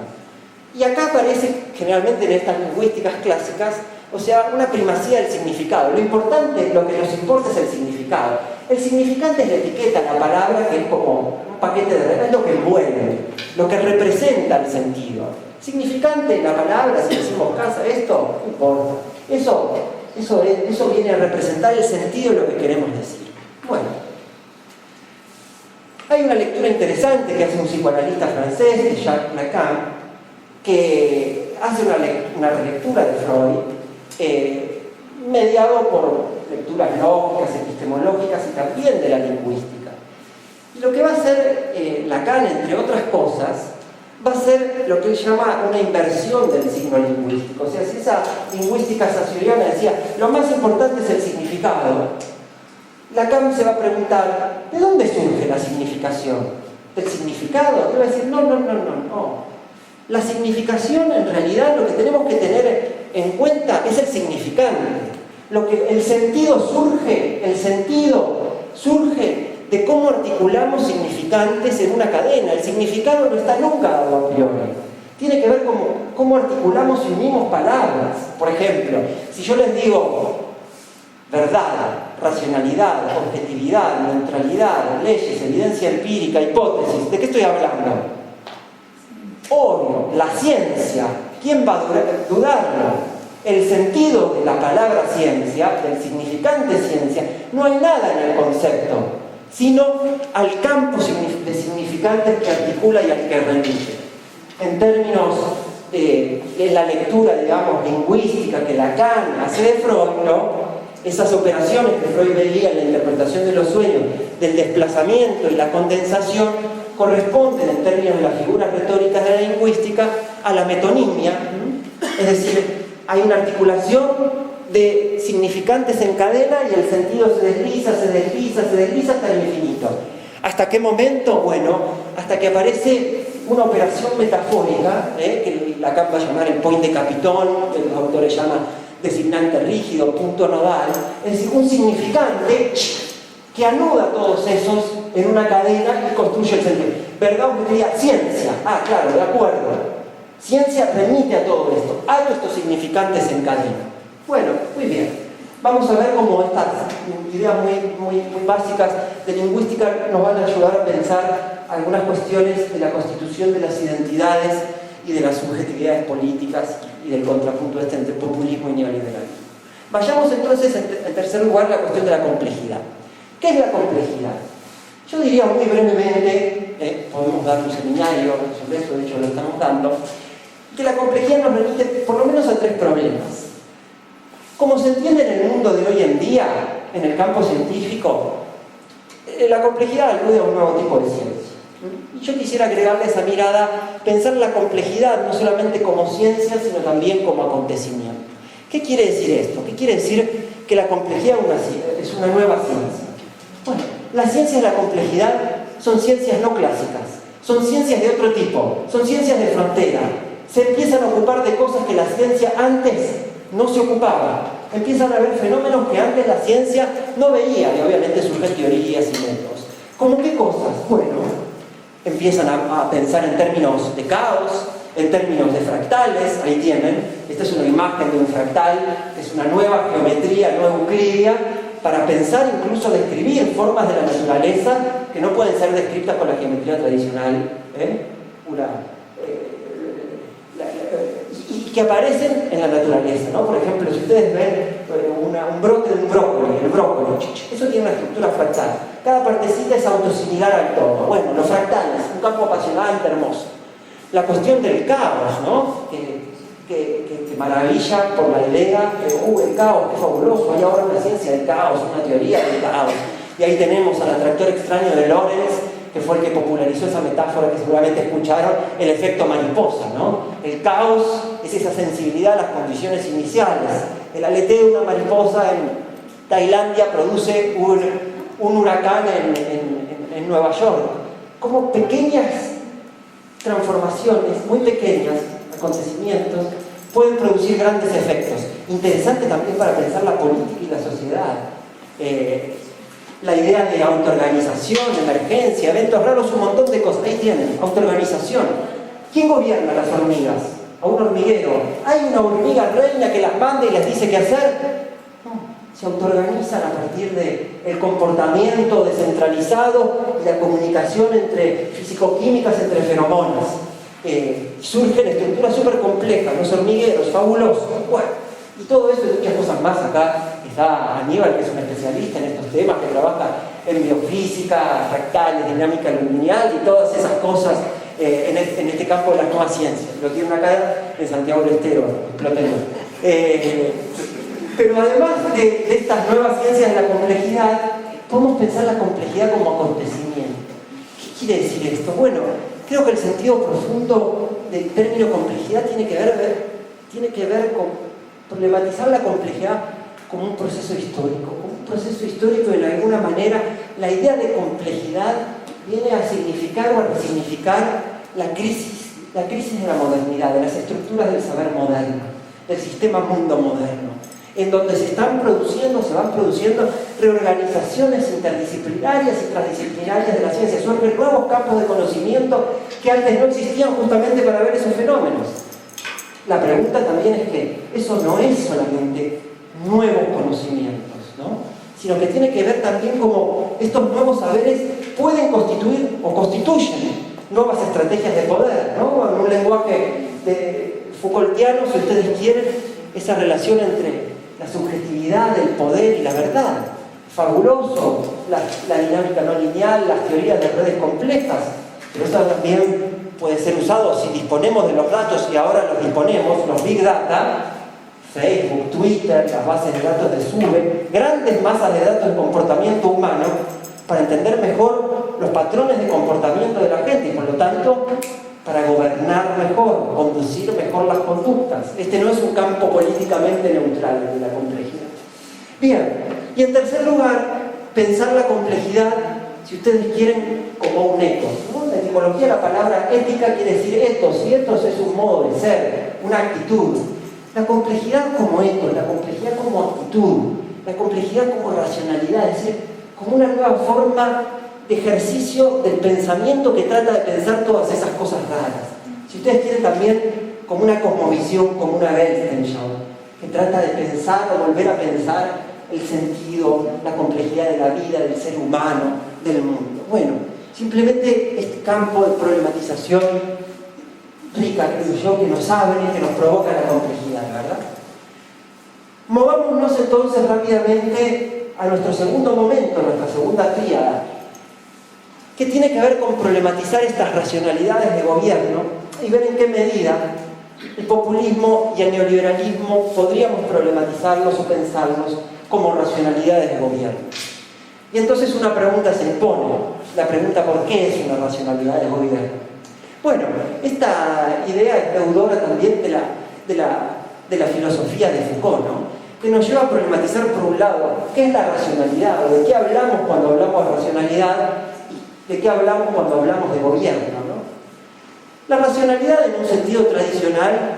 Y acá aparece, generalmente en estas lingüísticas clásicas, o sea, una primacía del significado. Lo importante, lo que nos importa es el significado. El significante es la etiqueta, la palabra, que es como un paquete de reglas, es lo que envuelve, lo que representa el sentido. Significante, la palabra, si decimos casa, esto, no importa. Eso viene a representar el sentido de lo que queremos decir. Bueno, hay una lectura interesante que hace un psicoanalista francés, Jacques Lacan, que hace una relectura de Freud, mediado por lecturas lógicas, epistemológicas y también de la lingüística. Y lo que va a hacer Lacan, entre otras cosas, va a ser lo que él llama una inversión del signo lingüístico. O sea, si esa lingüística saussuriana decía, lo más importante es el significado, Lacan se va a preguntar, ¿de dónde surge la significación? ¿Del significado? Él va a decir, no. La significación, en realidad, lo que tenemos que tener en cuenta es el significante. El sentido surge de cómo articulamos significantes en una cadena. El significado no está nunca dado a priori. Tiene que ver con cómo articulamos y unimos palabras. Por ejemplo, si yo les digo verdad, racionalidad, objetividad, neutralidad, leyes, evidencia empírica, hipótesis, ¿de qué estoy hablando? Obvio, la ciencia, ¿quién va a dudarlo? El sentido de la palabra ciencia, del significante ciencia, no hay nada en el concepto, sino al campo de significantes que articula y al que remite. En términos de la lectura, digamos, lingüística que Lacan hace de Freud, ¿no? Esas operaciones que Freud veía en la interpretación de los sueños, del desplazamiento y la condensación, corresponden en términos de las figuras retóricas de la lingüística a la metonimia, es decir, hay una articulación de significantes en cadena y el sentido se desliza hasta el infinito. ¿Hasta qué momento? Bueno, hasta que aparece una operación metafórica, que Lacan va a llamar el point de Capitón, que los autores llaman designante rígido, punto nodal, es decir, un significante que anuda todos esos en una cadena y construye el sentido. ¿Verdad? Objetividad, ciencia. Ah, claro, de acuerdo. Ciencia remite a todo esto. Hay estos significantes en cadena. Bueno, muy bien. Vamos a ver cómo estas ideas muy básicas de lingüística nos van a ayudar a pensar algunas cuestiones de la constitución de las identidades y de las subjetividades políticas y del contrapunto entre populismo y neoliberalismo. Vayamos entonces, en tercer lugar, a la cuestión de la complejidad. ¿Qué es la complejidad? Yo diría muy brevemente, podemos dar un seminario sobre eso, de hecho lo estamos dando, que la complejidad nos remite por lo menos a tres problemas. Como se entiende en el mundo de hoy en día, en el campo científico, la complejidad alude a un nuevo tipo de ciencia. Y yo quisiera agregarle esa mirada, pensar la complejidad no solamente como ciencia, sino también como acontecimiento. ¿Qué quiere decir esto? ¿Qué quiere decir que la complejidad es una nueva ciencia? Bueno, las ciencias de la complejidad son ciencias no clásicas, son ciencias de otro tipo, son ciencias de frontera. Se empiezan a ocupar de cosas que la ciencia antes no se ocupaba. Empiezan a haber fenómenos que antes la ciencia no veía, y obviamente surgen teorías y métodos. ¿Cómo qué cosas? Bueno, empiezan a pensar en términos de caos, en términos de fractales. Ahí tienen, esta es una imagen de un fractal, es una nueva geometría no euclidia, para pensar, incluso describir formas de la naturaleza que no pueden ser descritas con la geometría tradicional, y que aparecen en la naturaleza, ¿no? Por ejemplo, si ustedes ven un brote de un brócoli, el brócoli, eso tiene una estructura fractal. Cada partecita es autosimilar al todo. Bueno, los fractales, un campo apasionante, hermoso. La cuestión del caos, ¿no? Que maravilla por la idea que el caos, qué fabuloso, hay ahora una ciencia del caos, una teoría del caos. Y ahí tenemos al atractor extraño de Lorentz, que fue el que popularizó esa metáfora que seguramente escucharon, el efecto mariposa, ¿no? El caos es esa sensibilidad a las condiciones iniciales. El aleteo de una mariposa en Tailandia produce un huracán en Nueva York. Como pequeñas transformaciones, muy pequeños acontecimientos, pueden producir grandes efectos. Interesante también para pensar la política y la sociedad. La idea de autoorganización, emergencia, eventos raros, un montón de cosas. Ahí tienen, autoorganización. ¿Quién gobierna las hormigas? A un hormiguero. ¿Hay una hormiga reina que las manda y les dice qué hacer? No, se autoorganizan a partir del comportamiento descentralizado y la comunicación entre físico-químicas, entre feromonas. Surgen estructuras súper complejas, los hormigueros, fabulosos. Bueno, y todo eso y muchas cosas más. Acá está Aníbal, que es un especialista en estos temas, que trabaja en biofísica, fractales, dinámica lineal y todas esas cosas en este campo de las nuevas ciencias. Lo tiene acá en Santiago del Estero, explótenlo. Pero además de estas nuevas ciencias de la complejidad, podemos pensar la complejidad como acontecimiento. ¿Qué quiere decir esto? Bueno, creo que el sentido profundo del término complejidad tiene que ver con problematizar la complejidad como un proceso histórico. Como un proceso histórico, de alguna manera, la idea de complejidad viene a significar o a resignificar la crisis de la modernidad, de las estructuras del saber moderno, del sistema mundo moderno, en donde se van produciendo reorganizaciones interdisciplinarias y transdisciplinarias de la ciencia. Surgen nuevos campos de conocimiento que antes no existían justamente para ver esos fenómenos. La pregunta también es que eso no es solamente nuevos conocimientos, ¿no? Sino que tiene que ver también cómo estos nuevos saberes pueden constituir o constituyen nuevas estrategias de poder, ¿no? En un lenguaje Foucaultiano, si ustedes quieren, esa relación entre la subjetividad, el poder y la verdad. Fabuloso, la dinámica no lineal, las teorías de redes complejas, pero eso también puede ser usado si disponemos de los datos, y ahora los disponemos, los Big Data, Facebook, Twitter, las bases de datos de SUBE, grandes masas de datos de comportamiento humano, para entender mejor los patrones de comportamiento de la gente y, por lo tanto, para gobernar mejor, conducir mejor las conductas. Este no es un campo políticamente neutral de la complejidad. Bien, y en tercer lugar, pensar la complejidad, si ustedes quieren, como un ethos, ¿no? En la etimología la palabra ética quiere decir ethos, y ethos es un modo de ser, una actitud. La complejidad como ethos, la complejidad como actitud, la complejidad como racionalidad, es decir, como una nueva forma de ejercicio del pensamiento que trata de pensar todas esas cosas raras. Si ustedes quieren, también como una cosmovisión, como una Weltanschauung, que trata de pensar o volver a pensar el sentido, la complejidad de la vida, del ser humano, del mundo. Bueno, simplemente este campo de problematización rica, creo yo, que nos abre y que nos provoca la complejidad, ¿verdad? Movámonos entonces rápidamente a nuestro segundo momento, nuestra segunda tríada, que tiene que ver con problematizar estas racionalidades de gobierno y ver en qué medida el populismo y el neoliberalismo podríamos problematizarlos o pensarlos como racionalidades de gobierno. Y entonces una pregunta se impone, la pregunta ¿por qué es una racionalidad de gobierno? Bueno, esta idea es deudora también de la filosofía de Foucault, ¿no? Que nos lleva a problematizar, por un lado, qué es la racionalidad, o de qué hablamos cuando hablamos de racionalidad, y de qué hablamos cuando hablamos de gobierno, ¿no? La racionalidad, en un sentido tradicional,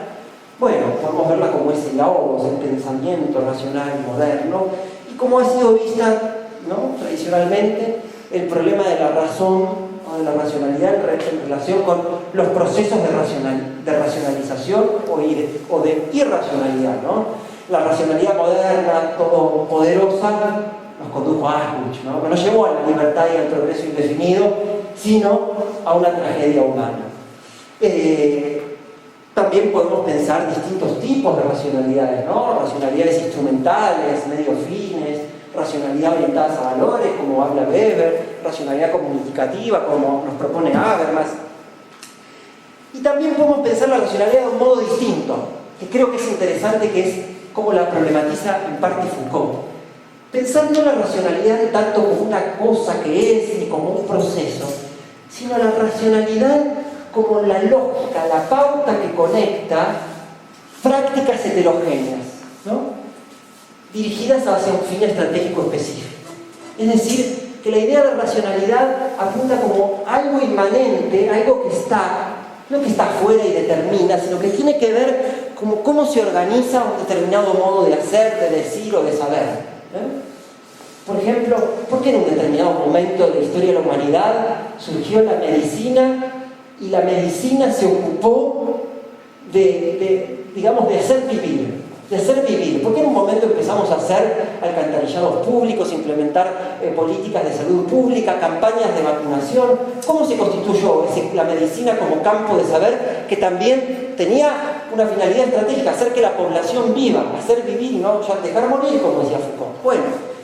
bueno, podemos verla como ese logos, el pensamiento racional moderno, y como ha sido vista, ¿no?, tradicionalmente, el problema de la razón o de la racionalidad en relación con los procesos de racionalización o de irracionalidad, ¿no? La racionalidad moderna, todopoderosa, nos condujo a Auschwitz, ¿no? Que no llevó a la libertad y al progreso indefinido, sino a una tragedia humana. También podemos pensar distintos tipos de racionalidades, ¿no? Racionalidades instrumentales, medio fines, racionalidad orientadas a valores, como habla Weber, racionalidad comunicativa, como nos propone Habermas. Y también podemos pensar la racionalidad de un modo distinto, que creo que es interesante, que es cómo la problematiza en parte Foucault. Pensando la racionalidad tanto como una cosa que es, ni como un proceso, sino la racionalidad como la lógica, la pauta que conecta prácticas heterogéneas, ¿no?, dirigidas hacia un fin estratégico específico. Es decir, que la idea de racionalidad apunta como algo inmanente, algo que está, no que está fuera y determina, sino que tiene que ver como cómo se organiza un determinado modo de hacer, de decir o de saber, ¿eh? Por ejemplo, ¿por qué en un determinado momento de la historia de la humanidad surgió la medicina y la medicina se ocupó digamos, de hacer vivir? De hacer vivir. ¿Por qué en un momento empezamos a hacer alcantarillados públicos, implementar políticas de salud pública, campañas de vacunación? ¿Cómo se constituyó la medicina como campo de saber que también tenía una finalidad estratégica, hacer que la población viva, hacer vivir y no ya dejar morir, como decía Foucault? Bueno,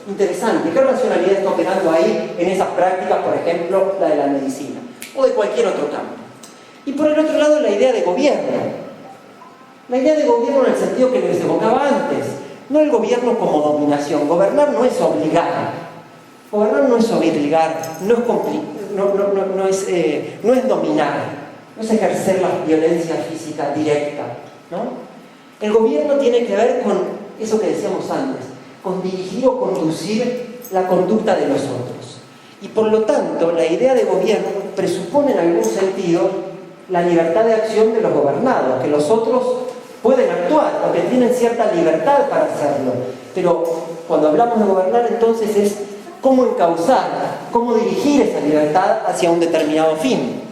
interesante. ¿Qué racionalidad está operando ahí en esas prácticas, por ejemplo, la de la medicina? O de cualquier otro campo. Y por el otro lado, la idea de gobierno. La idea de gobierno en el sentido que les evocaba antes, no el gobierno como dominación. Gobernar no es obligar. Gobernar no es obligar, no es dominar, no es ejercer la violencia física directa, ¿no? El gobierno tiene que ver con eso que decíamos antes, con dirigir o conducir la conducta de los otros. Y por lo tanto, la idea de gobierno presupone en algún sentido la libertad de acción de los gobernados, que los otros pueden actuar, porque tienen cierta libertad para hacerlo. Pero cuando hablamos de gobernar, entonces es cómo encauzar, cómo dirigir esa libertad hacia un determinado fin.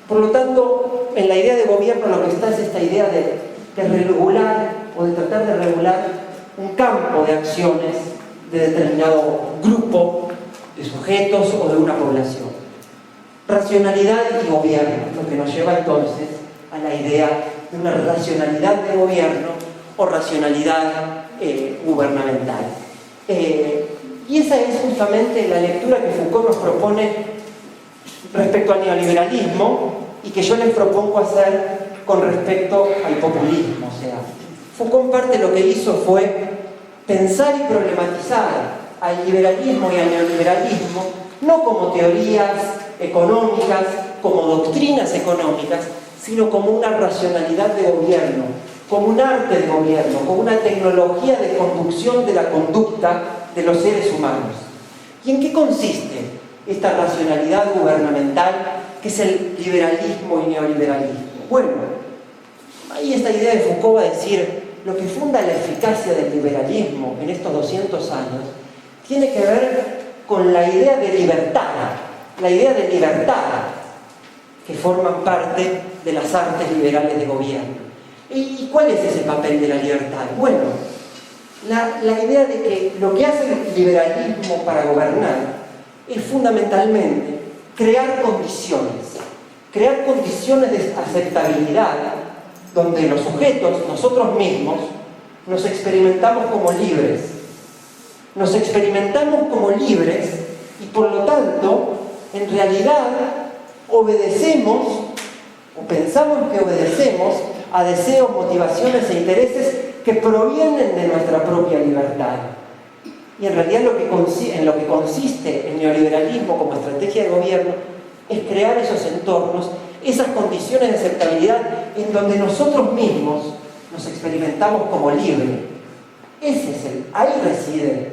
Por lo tanto, en la idea de gobierno lo que está es esta idea de regular o de tratar de regular un campo de acciones de determinado grupo de sujetos o de una población. Racionalidad y gobierno, lo que nos lleva entonces a la idea de una racionalidad de gobierno o racionalidad gubernamental. Y esa es justamente la lectura que Foucault nos propone respecto al neoliberalismo y que yo les propongo hacer con respecto al populismo. O sea, Foucault en parte lo que hizo fue pensar y problematizar al liberalismo y al neoliberalismo no como teorías económicas, como doctrinas económicas, sino como una racionalidad de gobierno, como un arte de gobierno, como una tecnología de conducción de la conducta de los seres humanos. ¿Y en qué consiste esta racionalidad gubernamental que es el liberalismo y neoliberalismo? Bueno, ahí esta idea de Foucault va a decir, lo que funda la eficacia del liberalismo en estos 200 años tiene que ver con la idea de libertad que forman parte de las artes liberales de gobierno. ¿Y cuál es ese papel de la libertad? Bueno, la idea de que lo que hace el liberalismo para gobernar es fundamentalmente crear condiciones de aceptabilidad donde los sujetos, nosotros mismos, nos experimentamos como libres. Nos experimentamos como libres y por lo tanto, en realidad, obedecemos o pensamos que obedecemos a deseos, motivaciones e intereses que provienen de nuestra propia libertad. Y en realidad en lo que consiste el neoliberalismo como estrategia de gobierno es crear esos entornos, esas condiciones de aceptabilidad en donde nosotros mismos nos experimentamos como libres. Ahí reside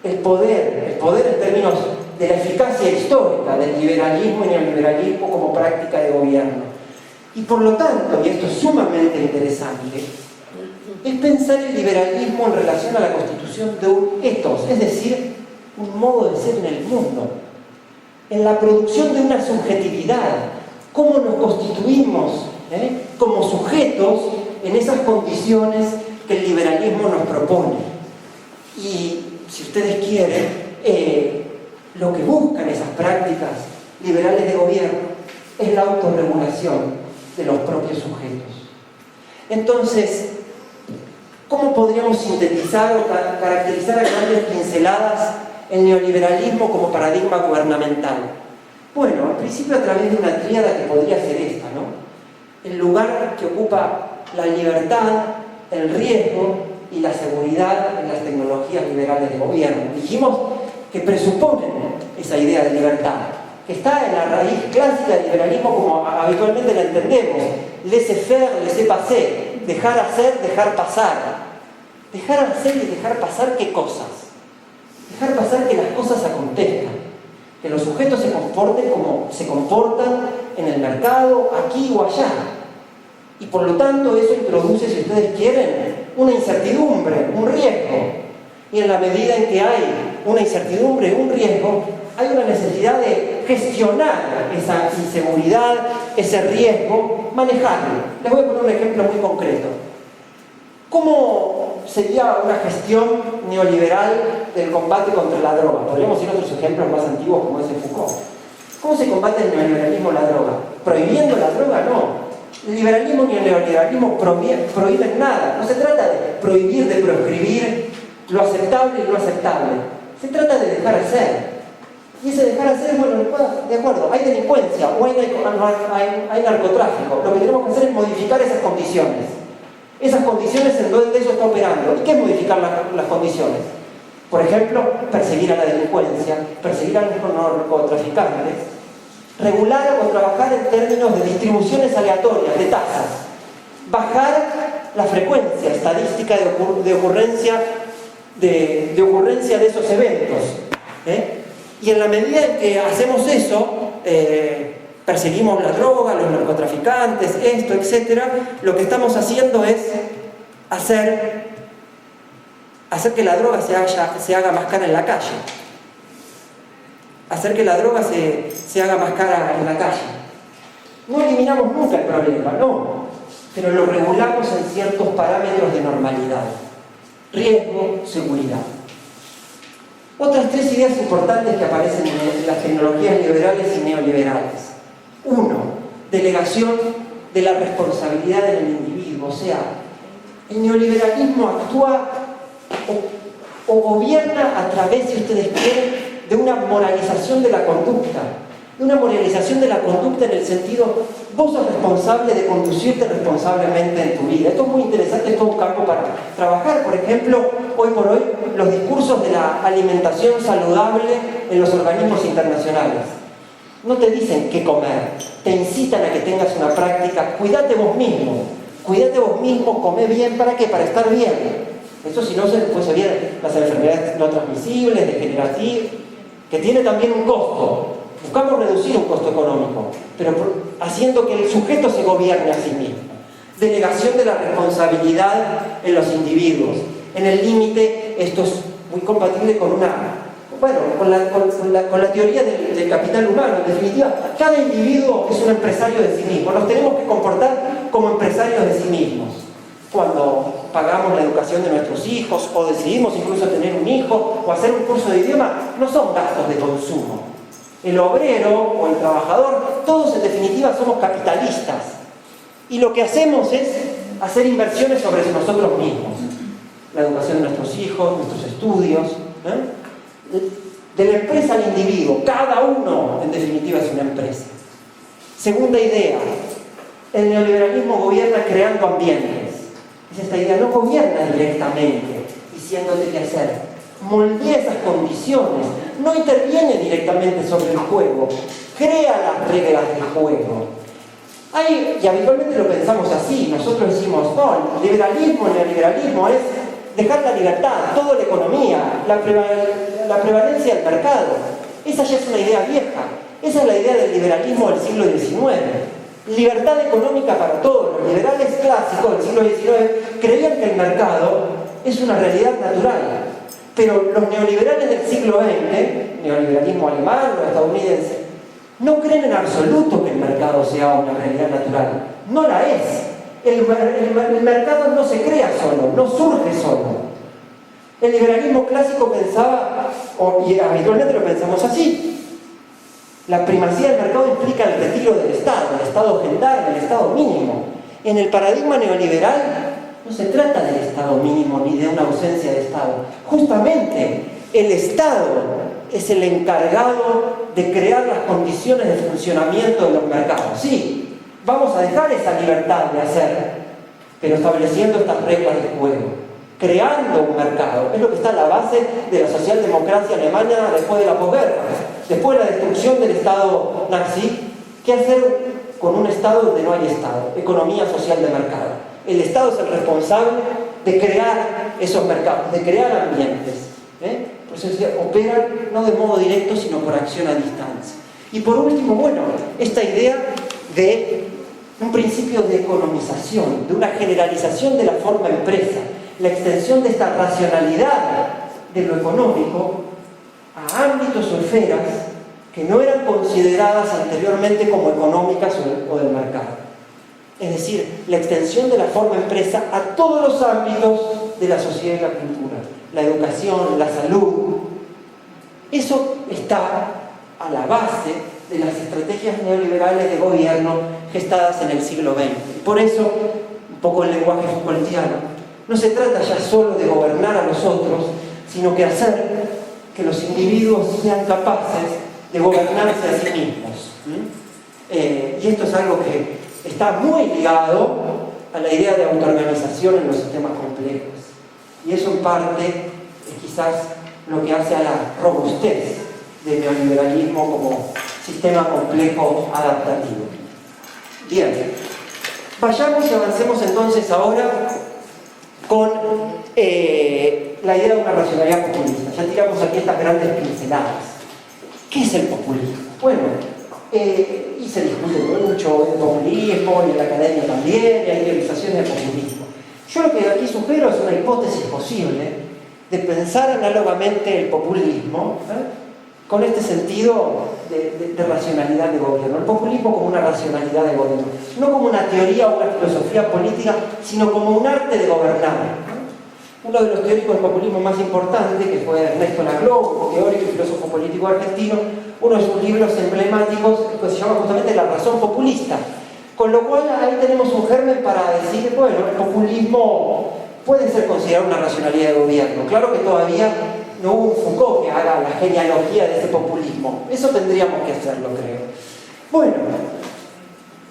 el poder en términos de la eficacia histórica del liberalismo y neoliberalismo como práctica de gobierno. Y por lo tanto, y esto es sumamente interesante, es pensar el liberalismo en relación a la constitución de un ethos, es decir, un modo de ser en el mundo, en la producción de una subjetividad, cómo nos constituimos como sujetos en esas condiciones que el liberalismo nos propone. Y si ustedes quieren, lo que buscan esas prácticas liberales de gobierno es la autorregulación de los propios sujetos. Entonces, ¿cómo podríamos sintetizar o caracterizar a grandes pinceladas el neoliberalismo como paradigma gubernamental? Bueno, al principio a través de una tríada que podría ser esta, ¿no? El lugar que ocupa la libertad, el riesgo y la seguridad en las tecnologías liberales de gobierno. Dijimos que presuponen esa idea de libertad, que está en la raíz clásica del liberalismo como habitualmente la entendemos: laissez-faire, laissez-passer, dejar hacer, dejar pasar. Dejar hacer y dejar pasar, ¿qué cosas? Dejar pasar que las cosas acontezcan, que los sujetos se comporten como se comportan en el mercado, aquí o allá. Y por lo tanto eso introduce, si ustedes quieren, una incertidumbre, un riesgo. Y en la medida en que hay una incertidumbre, un riesgo, hay una necesidad de gestionar esa inseguridad, ese riesgo, manejarlo. Les voy a poner un ejemplo muy concreto. ¿Cómo sería una gestión neoliberal del combate contra la droga? Podríamos ir a otros ejemplos más antiguos como ese Foucault. ¿Cómo se combate el neoliberalismo la droga? ¿Prohibiendo la droga? No. El liberalismo ni el neoliberalismo prohíben nada. No se trata de prohibir, de proscribir lo aceptable y lo aceptable. Se trata de dejar hacer. Y ese dejar hacer, bueno, de acuerdo, hay delincuencia o hay narcotráfico. Lo que tenemos que hacer es modificar esas condiciones. Esas condiciones en donde eso está operando. ¿Y qué es modificar las condiciones? Por ejemplo, perseguir a la delincuencia, perseguir a los narcotraficantes, regular o trabajar en términos de distribuciones aleatorias, de tasas, bajar la frecuencia estadística de ocurrencia de esos eventos. Y en la medida en que hacemos eso, perseguimos la droga, los narcotraficantes, esto, etc., lo que estamos haciendo es hacer que la droga se haga más cara en la calle. Hacer que la droga se haga más cara en la calle. No eliminamos nunca el problema, no, pero lo regulamos en ciertos parámetros de normalidad. Riesgo, seguridad. Otras tres ideas importantes que aparecen en las tecnologías liberales y neoliberales. Uno, delegación de la responsabilidad del individuo. O sea, el neoliberalismo actúa o gobierna a través, si ustedes quieren, de una moralización de la conducta. De una moralización de la conducta en el sentido, vos sos responsable de conducirte responsablemente en tu vida. Esto es muy interesante, es todo un campo para trabajar. Por ejemplo, hoy por hoy, los discursos de la alimentación saludable en los organismos internacionales. No te dicen qué comer, te incitan a que tengas una práctica, cuídate vos mismo, come bien, ¿para qué? Para estar bien. Eso si no, después se vienen las enfermedades no transmisibles, degenerativas, que tiene también un costo. Buscamos reducir un costo económico, pero haciendo que el sujeto se gobierne a sí mismo. Delegación de la responsabilidad en los individuos. En el límite, esto es muy compatible con la teoría del capital humano. En definitiva, cada individuo es un empresario de sí mismo. Nos tenemos que comportar como empresarios de sí mismos. Cuando pagamos la educación de nuestros hijos, o decidimos incluso tener un hijo, o hacer un curso de idioma, no son gastos de consumo. El obrero o el trabajador, todos en definitiva somos capitalistas. Y lo que hacemos es hacer inversiones sobre nosotros mismos. La educación de nuestros hijos, nuestros estudios. De la empresa al individuo, cada uno en definitiva es una empresa. Segunda idea, el neoliberalismo gobierna creando ambientes. Es esta idea, no gobierna directamente diciéndote qué hacer. Moldea esas condiciones, no interviene directamente sobre el juego, crea las reglas del juego. Y habitualmente lo pensamos así, nosotros decimos, no, el neoliberalismo es dejar la libertad, toda la economía, la prevalencia del mercado. Esa ya es una idea vieja, esa es la idea del liberalismo del siglo XIX. Libertad económica para todos. Los liberales clásicos del siglo XIX creían que el mercado es una realidad natural. Pero los neoliberales del siglo XX, neoliberalismo alemán o estadounidense, no creen en absoluto que el mercado sea una realidad natural. No la es. El mercado no se crea solo, no surge solo. El liberalismo clásico pensaba, y habitualmente lo pensamos así, la primacía del mercado implica el retiro del Estado gendarme, el Estado mínimo. En el paradigma neoliberal no se trata del Estado mínimo ni de una ausencia de Estado. Justamente el Estado es el encargado de crear las condiciones de funcionamiento de los mercados. Sí, vamos a dejar esa libertad de hacer, pero estableciendo estas reglas de juego, creando un mercado. Es lo que está a la base de la socialdemocracia alemana después de la posguerra. Después de la destrucción del Estado nazi, ¿qué hacer con un Estado donde no hay Estado? Economía social de mercado. El Estado es el responsable de crear esos mercados, de crear ambientes. Por eso se operan no de modo directo, sino por acción a distancia. Y por último, esta idea de un principio de economización, de una generalización de la forma empresa, la extensión de esta racionalidad de lo económico ámbitos o esferas que no eran consideradas anteriormente como económicas o del mercado. Es decir, la extensión de la forma empresa a todos los ámbitos de la sociedad y la cultura, la educación, la salud. Eso está a la base de las estrategias neoliberales de gobierno gestadas en el siglo XX. Y por eso, un poco el lenguaje Foucaultiano, no se trata ya solo de gobernar a los otros, sino que hacer que los individuos sean capaces de gobernarse a sí mismos. Y esto es algo que está muy ligado a la idea de autoorganización en los sistemas complejos. Y eso en parte es quizás lo que hace a la robustez del neoliberalismo como sistema complejo adaptativo. Bien, vayamos y avancemos entonces ahora con la idea de una racionalidad populista. Ya tiramos aquí estas grandes pinceladas. ¿Qué es el populismo? Bueno, y se discute mucho el populismo y en la academia también, y hay teorizaciones del populismo. Yo lo que aquí sugiero es una hipótesis posible de pensar análogamente el populismo con este sentido de racionalidad de gobierno. El populismo como una racionalidad de gobierno, no como una teoría o una filosofía política, sino como un arte de gobernar. Uno de los teóricos del populismo más importantes, que fue Ernesto Laclau, teórico y filósofo político argentino, uno de sus libros emblemáticos pues, se llama justamente La razón populista. Con lo cual ahí tenemos un germen para decir, bueno, el populismo puede ser considerado una racionalidad de gobierno. Claro que todavía no hubo un Foucault que haga la genealogía de ese populismo. Eso tendríamos que hacerlo, creo. Bueno,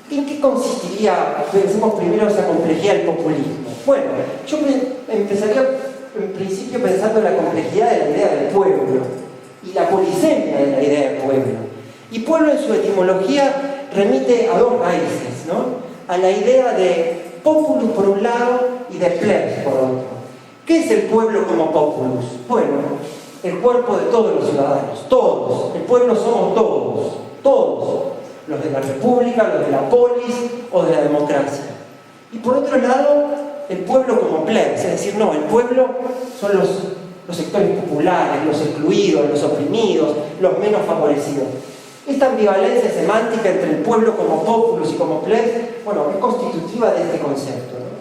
¿en qué consistiría, pensemos primero, esa complejidad del populismo? Bueno, yo empezaría en principio pensando en la complejidad de la idea del pueblo y la polisemia de la idea del pueblo. Y pueblo en su etimología remite a dos raíces, ¿no? A la idea de populus por un lado y de plebs por otro. ¿Qué es el pueblo como populus? Bueno, el cuerpo de todos los ciudadanos, todos. El pueblo somos todos, todos. Los de la república, los de la polis o de la democracia. Y por otro lado, el pueblo como plebs, es decir, no, el pueblo son los sectores populares, los excluidos, los oprimidos, los menos favorecidos. Esta ambivalencia semántica entre el pueblo como populus y como plebs, bueno, es constitutiva de este concepto, ¿no?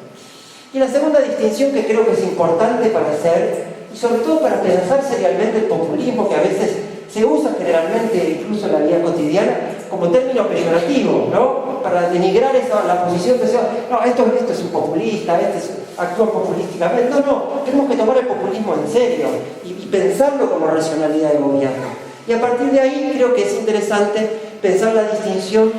Y la segunda distinción que creo que es importante para hacer, y sobre todo para pensar seriamente el populismo, que a veces se usa generalmente, incluso en la vida cotidiana, como término peyorativo, ¿no? Para denigrar la posición que sea, no, esto es un populista, actúa populísticamente. No, tenemos que tomar el populismo en serio y pensarlo como racionalidad de gobierno. Y a partir de ahí creo que es interesante pensar la distinción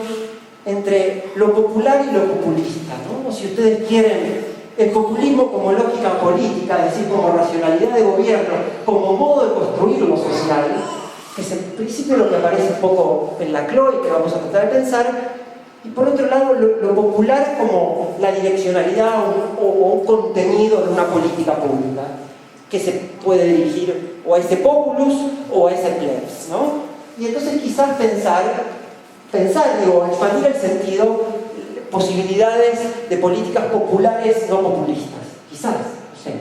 entre lo popular y lo populista, ¿no? Si ustedes quieren, el populismo como lógica política, es decir, como racionalidad de gobierno, como modo de construir lo social, que es en principio lo que aparece un poco en Laclau y que vamos a tratar de pensar, y por otro lado lo popular como la direccionalidad o un contenido de una política pública que se puede dirigir o a ese populus o a ese plebs, ¿no? Y entonces quizás expandir el sentido, posibilidades de políticas populares no populistas, quizás, no sé.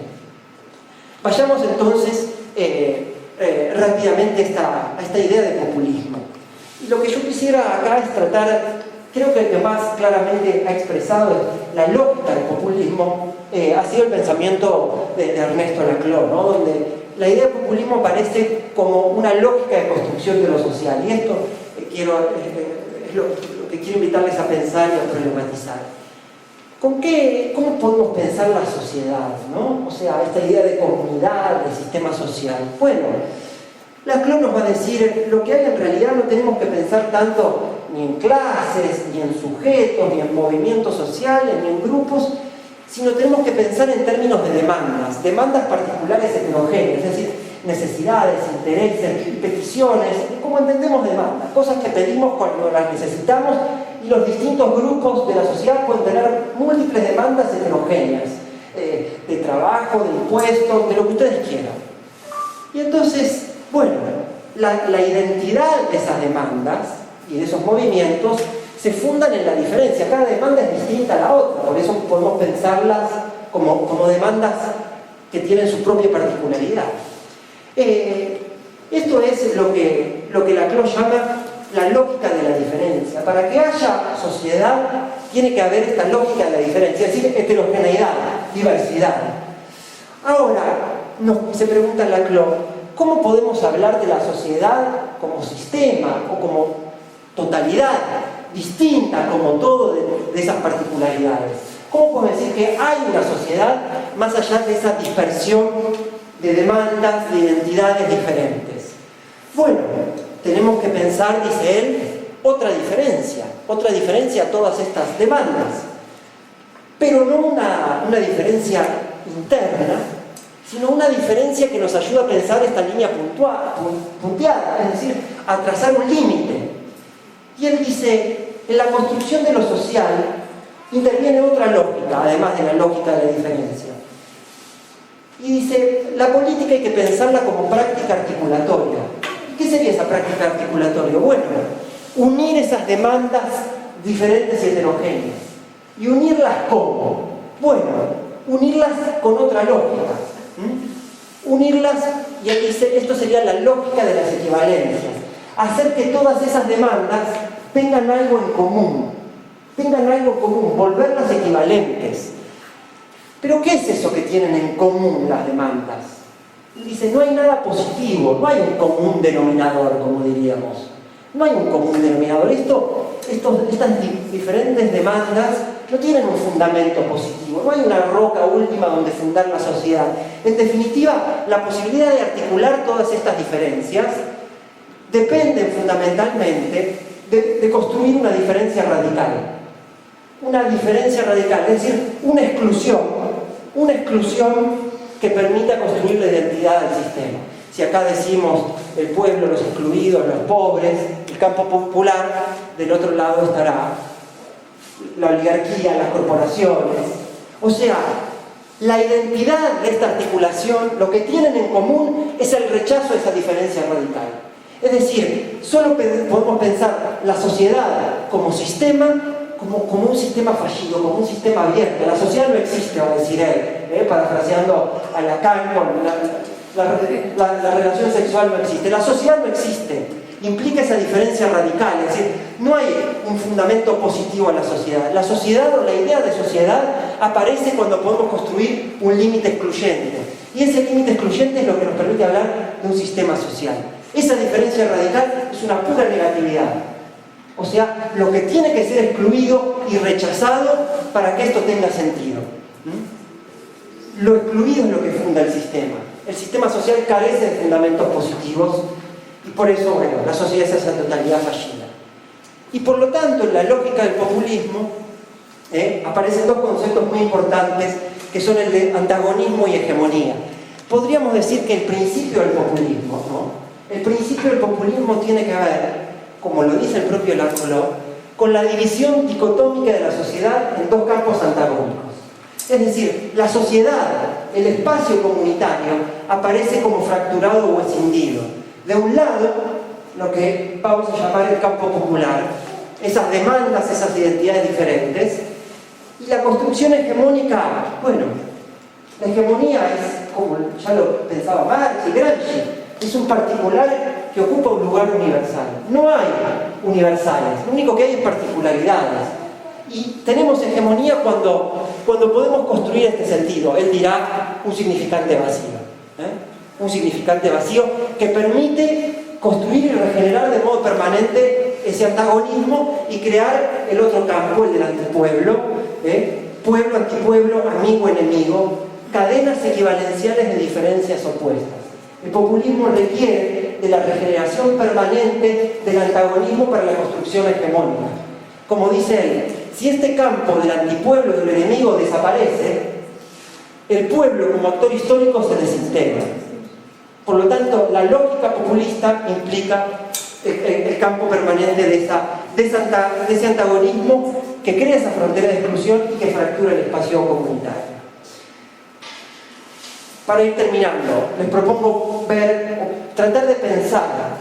Vayamos entonces rápidamente a esta idea de populismo. Y lo que yo quisiera acá es tratar, creo que el que más claramente ha expresado la lógica del populismo ha sido el pensamiento de Ernesto Laclau, ¿no? Donde la idea de populismo aparece como una lógica de construcción de lo social. Y esto es lo que quiero invitarles a pensar y a problematizar. ¿Cómo podemos pensar la sociedad, ¿no? O sea, esta idea de comunidad, de sistema social. Bueno, Laclau nos va a decir, lo que hay en realidad no tenemos que pensar tanto ni en clases, ni en sujetos, ni en movimientos sociales, ni en grupos, sino tenemos que pensar en términos de demandas particulares heterogéneas, es decir, necesidades, intereses, peticiones, como entendemos demandas, cosas que pedimos cuando las necesitamos, y los distintos grupos de la sociedad pueden tener múltiples demandas heterogéneas, de trabajo, de impuestos, de lo que ustedes quieran. Y entonces, bueno, la identidad de esas demandas y de esos movimientos se fundan en la diferencia. Cada demanda es distinta a la otra, por eso podemos pensarlas como demandas que tienen su propia particularidad. Esto es lo que Laclau llama la lógica de la diferencia. Para que haya sociedad, tiene que haber esta lógica de la diferencia, es decir, heterogeneidad, diversidad. Ahora, se pregunta Laclau, ¿cómo podemos hablar de la sociedad como sistema o como totalidad, distinta como todo de esas particularidades? ¿Cómo podemos decir que hay una sociedad más allá de esa dispersión de demandas, de identidades diferentes? Bueno, tenemos que pensar, dice él, otra diferencia a todas estas demandas, pero no una diferencia interna, sino una diferencia que nos ayuda a pensar esta línea punteada, es decir, a trazar un límite. Y él dice, en la construcción de lo social interviene otra lógica, además de la lógica de la diferencia. Y dice, la política hay que pensarla como práctica articulatoria. ¿Qué sería esa práctica articulatoria? Bueno, unir esas demandas diferentes y heterogéneas. ¿Y unirlas cómo? Bueno, unirlas con otra lógica. Unirlas, y aquí dice, esto sería la lógica de las equivalencias. Hacer que todas esas demandas tengan algo en común. Volverlas equivalentes. ¿Pero qué es eso que tienen en común las demandas? Dice, no hay nada positivo, no hay un común denominador, como diríamos. No hay un común denominador. Estas diferentes demandas no tienen un fundamento positivo. No hay una roca última donde fundar la sociedad. En definitiva, la posibilidad de articular todas estas diferencias depende fundamentalmente de construir una diferencia radical. Una diferencia radical, es decir, una exclusión que permita construir la identidad del sistema. Si acá decimos el pueblo, los excluidos, los pobres, el campo popular, del otro lado estará la oligarquía, las corporaciones. O sea, la identidad de esta articulación, lo que tienen en común es el rechazo a esa diferencia radical. Es decir, solo podemos pensar la sociedad como sistema, como un sistema fallido, como un sistema abierto. La sociedad no existe, va a decir él, parafraseando a Lacan, la relación sexual no existe. La sociedad no existe, implica esa diferencia radical, es decir, no hay un fundamento positivo a la sociedad. La sociedad o la idea de sociedad aparece cuando podemos construir un límite excluyente. Y ese límite excluyente es lo que nos permite hablar de un sistema social. Esa diferencia radical es una pura negatividad. O sea, lo que tiene que ser excluido y rechazado para que esto tenga sentido. Lo excluido es lo que funda el sistema. El sistema social carece de fundamentos positivos y por eso, bueno, la sociedad es esa totalidad fallida. Y por lo tanto, en la lógica del populismo aparecen dos conceptos muy importantes que son el de antagonismo y hegemonía. Podríamos decir que el principio del populismo, ¿no? El principio del populismo tiene que ver, como lo dice el propio Laclau, con la división dicotómica de la sociedad en dos campos antagónicos. Es decir, la sociedad, el espacio comunitario, aparece como fracturado o escindido. De un lado, lo que vamos a llamar el campo popular, esas demandas, esas identidades diferentes, y la construcción hegemónica, bueno, la hegemonía es, como ya lo pensaba Marx y Gramsci, es un particular que ocupa un lugar universal. No hay universales, lo único que hay es particularidades. Y tenemos hegemonía cuando podemos construir este sentido. Él dirá un significante vacío. Un significante vacío que permite construir y regenerar de modo permanente ese antagonismo y crear el otro campo, el del antipueblo. Pueblo, antipueblo, amigo, enemigo. Cadenas equivalenciales de diferencias opuestas. El populismo requiere de la regeneración permanente del antagonismo para la construcción hegemónica. Como dice él, si este campo del antipueblo y del enemigo desaparece, el pueblo como actor histórico se desintegra. Por lo tanto, la lógica populista implica el campo permanente de ese antagonismo que crea esa frontera de exclusión y que fractura el espacio comunitario. Para ir terminando, les propongo tratar de pensar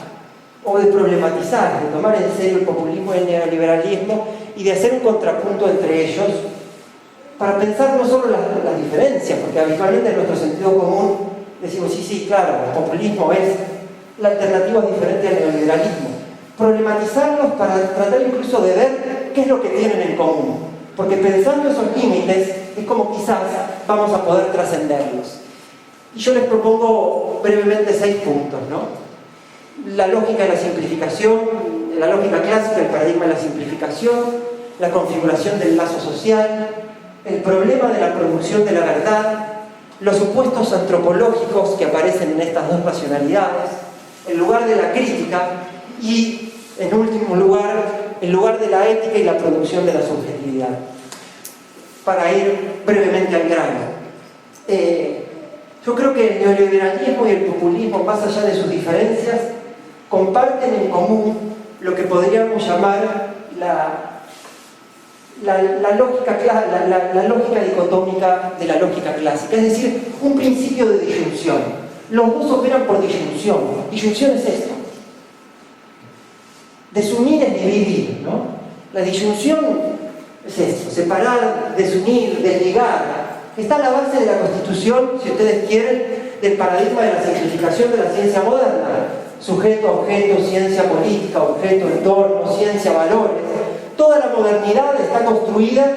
o de problematizar, de tomar en serio el populismo y el neoliberalismo y de hacer un contrapunto entre ellos para pensar no solo las diferencias, porque habitualmente en nuestro sentido común decimos, sí, claro, el populismo es la alternativa diferente al neoliberalismo. Problematizarlos para tratar incluso de ver qué es lo que tienen en común. Porque pensando esos límites es como quizás vamos a poder trascenderlos. Y yo les propongo brevemente 6 puntos, ¿no? La lógica de la simplificación, la lógica clásica, el paradigma de la simplificación, la configuración del lazo social, el problema de la producción de la verdad, los supuestos antropológicos que aparecen en estas dos racionalidades, el lugar de la crítica y, en último lugar, el lugar de la ética y la producción de la subjetividad. Para ir brevemente al grano. Yo creo que el neoliberalismo y el populismo, más allá de sus diferencias, comparten en común lo que podríamos llamar la lógica dicotómica de la lógica clásica, es decir, un principio de disyunción. Los dos operan por disyunción. Disyunción es esto. Desunir es dividir, ¿no? La disyunción es esto, separar, desunir, desligar. Está a la base de la Constitución, si ustedes quieren, del paradigma de la simplificación de la ciencia moderna. Sujeto, objeto, ciencia política, objeto, entorno, ciencia, valores. Toda la modernidad está construida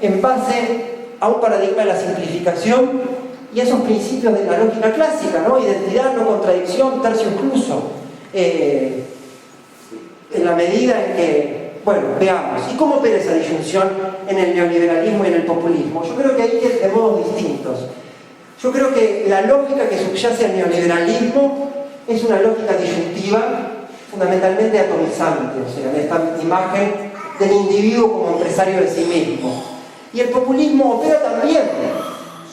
en base a un paradigma de la simplificación y esos principios de la lógica clásica, ¿no? Identidad, no contradicción, tercio incluso. En la medida en que, bueno, veamos, ¿y cómo opera esa disyunción en el neoliberalismo y en el populismo? Yo creo que hay que ir de modos distintos. Yo creo que la lógica que subyace al neoliberalismo es una lógica disyuntiva, fundamentalmente atomizante, o sea, en esta imagen del individuo como empresario de sí mismo. Y el populismo opera también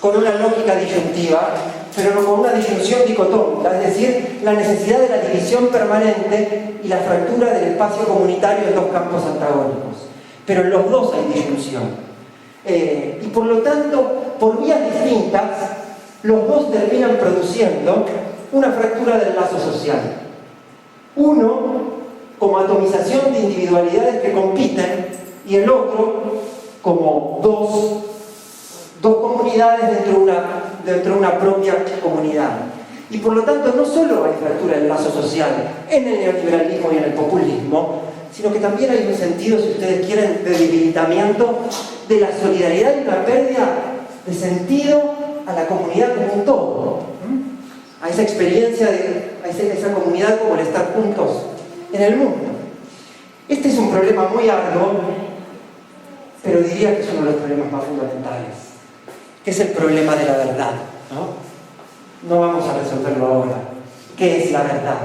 con una lógica disyuntiva, pero no con una disyunción dicotómica, es decir, la necesidad de la división permanente y la fractura del espacio comunitario en dos campos antagónicos. Pero en los dos hay disyunción. Y por lo tanto, por vías distintas, los dos terminan produciendo una fractura del lazo social. Uno como atomización de individualidades que compiten y el otro como dos comunidades dentro de una propia comunidad. Y por lo tanto no solo hay fractura del lazo social en el neoliberalismo y en el populismo, sino que también hay un sentido, si ustedes quieren, de debilitamiento de la solidaridad y una pérdida de sentido a la comunidad como un todo, a esa experiencia, a esa comunidad como el estar juntos en el mundo. Este es un problema muy arduo, pero diría que es uno de los problemas más fundamentales, que es el problema de la verdad, ¿no? No vamos a resolverlo ahora. ¿Qué es la verdad?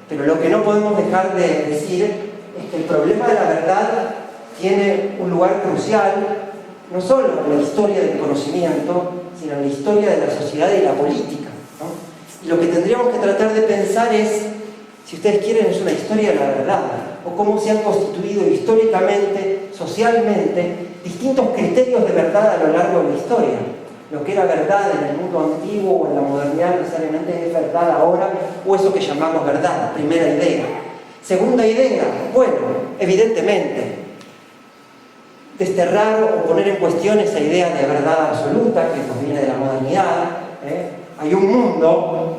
Pero lo que no podemos dejar de decir es que el problema de la verdad tiene un lugar crucial, no solo en la historia del conocimiento, sino en la historia de la sociedad y la política, ¿no? Y lo que tendríamos que tratar de pensar es, si ustedes quieren, es una historia de la verdad, o cómo se han constituido históricamente, socialmente, distintos criterios de verdad a lo largo de la historia. Lo que era verdad en el mundo antiguo o en la modernidad necesariamente es verdad ahora, o eso que llamamos verdad, primera idea. Segunda idea, bueno, evidentemente, desterrar o poner en cuestión esa idea de verdad absoluta que nos viene de la modernidad. Hay un mundo,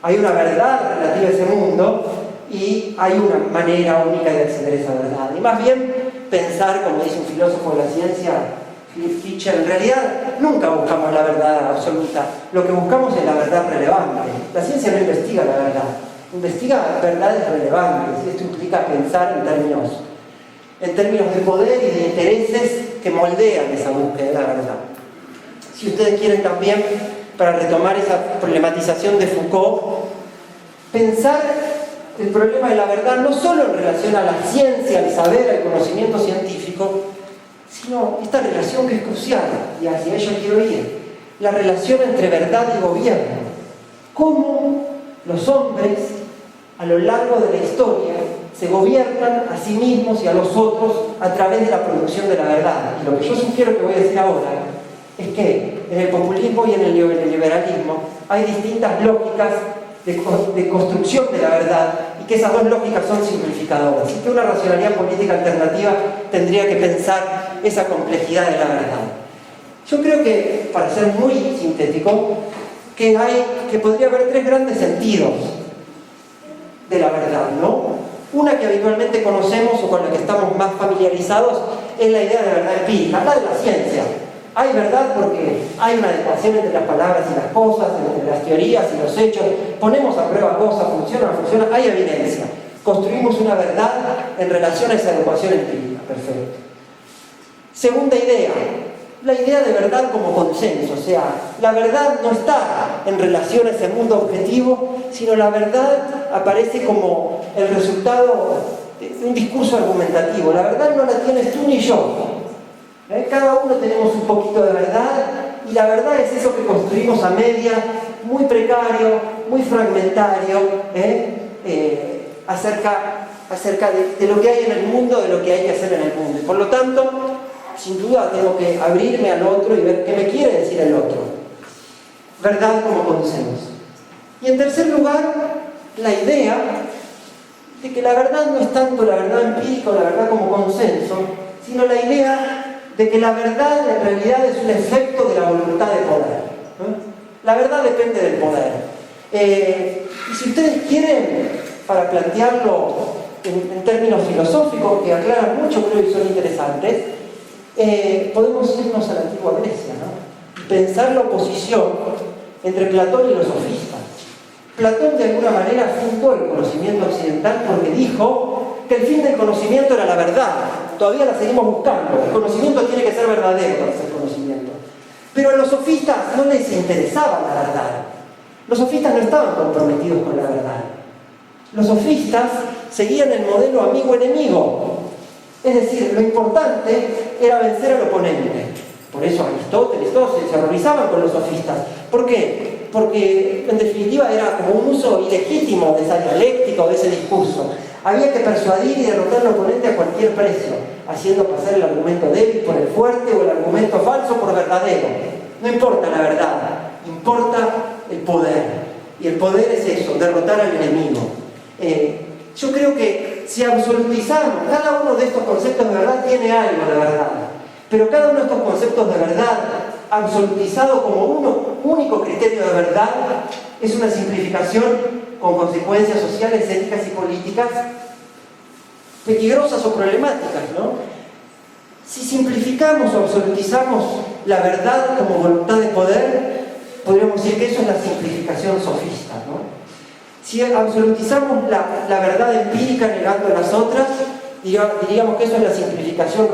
hay una verdad relativa a ese mundo y hay una manera única de acceder a esa verdad. Y más bien pensar, como dice un filósofo de la ciencia, Philip Fisher, en realidad nunca buscamos la verdad absoluta, lo que buscamos es la verdad relevante. La ciencia no investiga la verdad, investiga verdades relevantes, y esto implica pensar en términos de poder y de intereses que moldean esa búsqueda de la verdad. Si ustedes quieren también, para retomar esa problematización de Foucault, pensar el problema de la verdad no solo en relación a la ciencia, al saber, al conocimiento científico, sino esta relación que es crucial, y hacia ella quiero ir, la relación entre verdad y gobierno. Cómo los hombres, a lo largo de la historia, se gobiernan a sí mismos y a los otros a través de la producción de la verdad. Y lo que yo sugiero que voy a decir ahora es que en el populismo y en el neoliberalismo hay distintas lógicas de construcción de la verdad y que esas dos lógicas son simplificadoras. Y que una racionalidad política alternativa tendría que pensar esa complejidad de la verdad. Yo creo que, para ser muy sintético, que podría haber tres grandes sentidos de la verdad, ¿no? Una que habitualmente conocemos o con la que estamos más familiarizados es la idea de verdad empírica, la de la ciencia. Hay verdad porque hay una adecuación entre las palabras y las cosas, entre las teorías y los hechos. Ponemos a prueba cosas, funciona o no funciona, hay evidencia. Construimos una verdad en relación a esa adecuación empírica. Perfecto. Segunda idea, la idea de verdad como consenso. O sea, la verdad no está en relación a ese mundo objetivo, sino la verdad aparece como el resultado de un discurso argumentativo. La verdad no la tienes tú ni yo. Cada uno tenemos un poquito de verdad, y la verdad es eso que construimos a media, muy precario, muy fragmentario, acerca de lo que hay en el mundo, de lo que hay que hacer en el mundo. Y por lo tanto, sin duda tengo que abrirme al otro y ver qué me quiere decir el otro. Verdad como consenso. Y en tercer lugar, la idea de que la verdad no es tanto la verdad empírica o la verdad como consenso, sino la idea de que la verdad en realidad es un efecto de la voluntad de poder, ¿no? La verdad depende del poder. Y si ustedes quieren, para plantearlo en términos filosóficos que aclaran mucho, creo que son interesantes, podemos irnos a la antigua Grecia, ¿no? Y pensar la oposición entre Platón y los sofistas. Platón de alguna manera fundó el conocimiento occidental porque dijo que el fin del conocimiento era la verdad. Todavía la seguimos buscando. El conocimiento tiene que ser verdadero para ser conocimiento. Pero a los sofistas no les interesaba la verdad. Los sofistas no estaban comprometidos con la verdad. Los sofistas seguían el modelo amigo-enemigo. Es decir, lo importante era vencer al oponente. Por eso Aristóteles, todos se horrorizaban con los sofistas. ¿Por qué? Porque en definitiva era como un uso ilegítimo de esa dialéctica o de ese discurso. Había que persuadir y derrotar al oponente a cualquier precio, haciendo pasar el argumento débil por el fuerte o el argumento falso por verdadero. No importa la verdad, importa el poder. Y el poder es eso, derrotar al enemigo. Yo creo que si absolutizamos, cada uno de estos conceptos de verdad tiene algo de verdad, pero cada uno de estos conceptos de verdad, absolutizado como un único criterio de verdad, es una simplificación con consecuencias sociales, éticas y políticas peligrosas o problemáticas, ¿no? Si simplificamos o absolutizamos la verdad como voluntad de poder, podríamos decir que eso es la simplificación sofista, ¿no? Si absolutizamos la verdad empírica negando las otras, diríamos que eso es la simplificación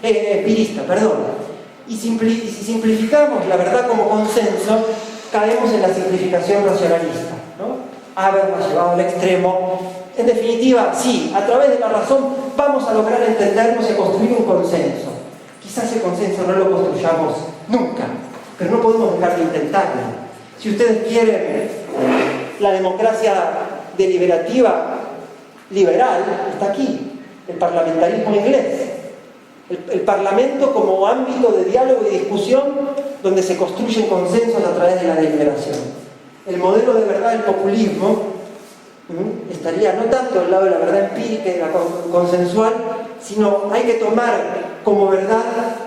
empirista, perdón. Y si simplificamos la verdad como consenso, caemos en la simplificación racionalista, ¿no? Habernos llevado al extremo. En definitiva, sí, a través de la razón vamos a lograr entendernos y construir un consenso. Quizás ese consenso no lo construyamos nunca, pero no podemos dejar de intentarlo. Si ustedes quieren, la democracia deliberativa liberal está aquí, el parlamentarismo inglés. El parlamento como ámbito de diálogo y discusión donde se construyen consensos a través de la deliberación. El modelo de verdad del populismo estaría no tanto al lado de la verdad empírica y la consensual, sino hay que tomar como verdad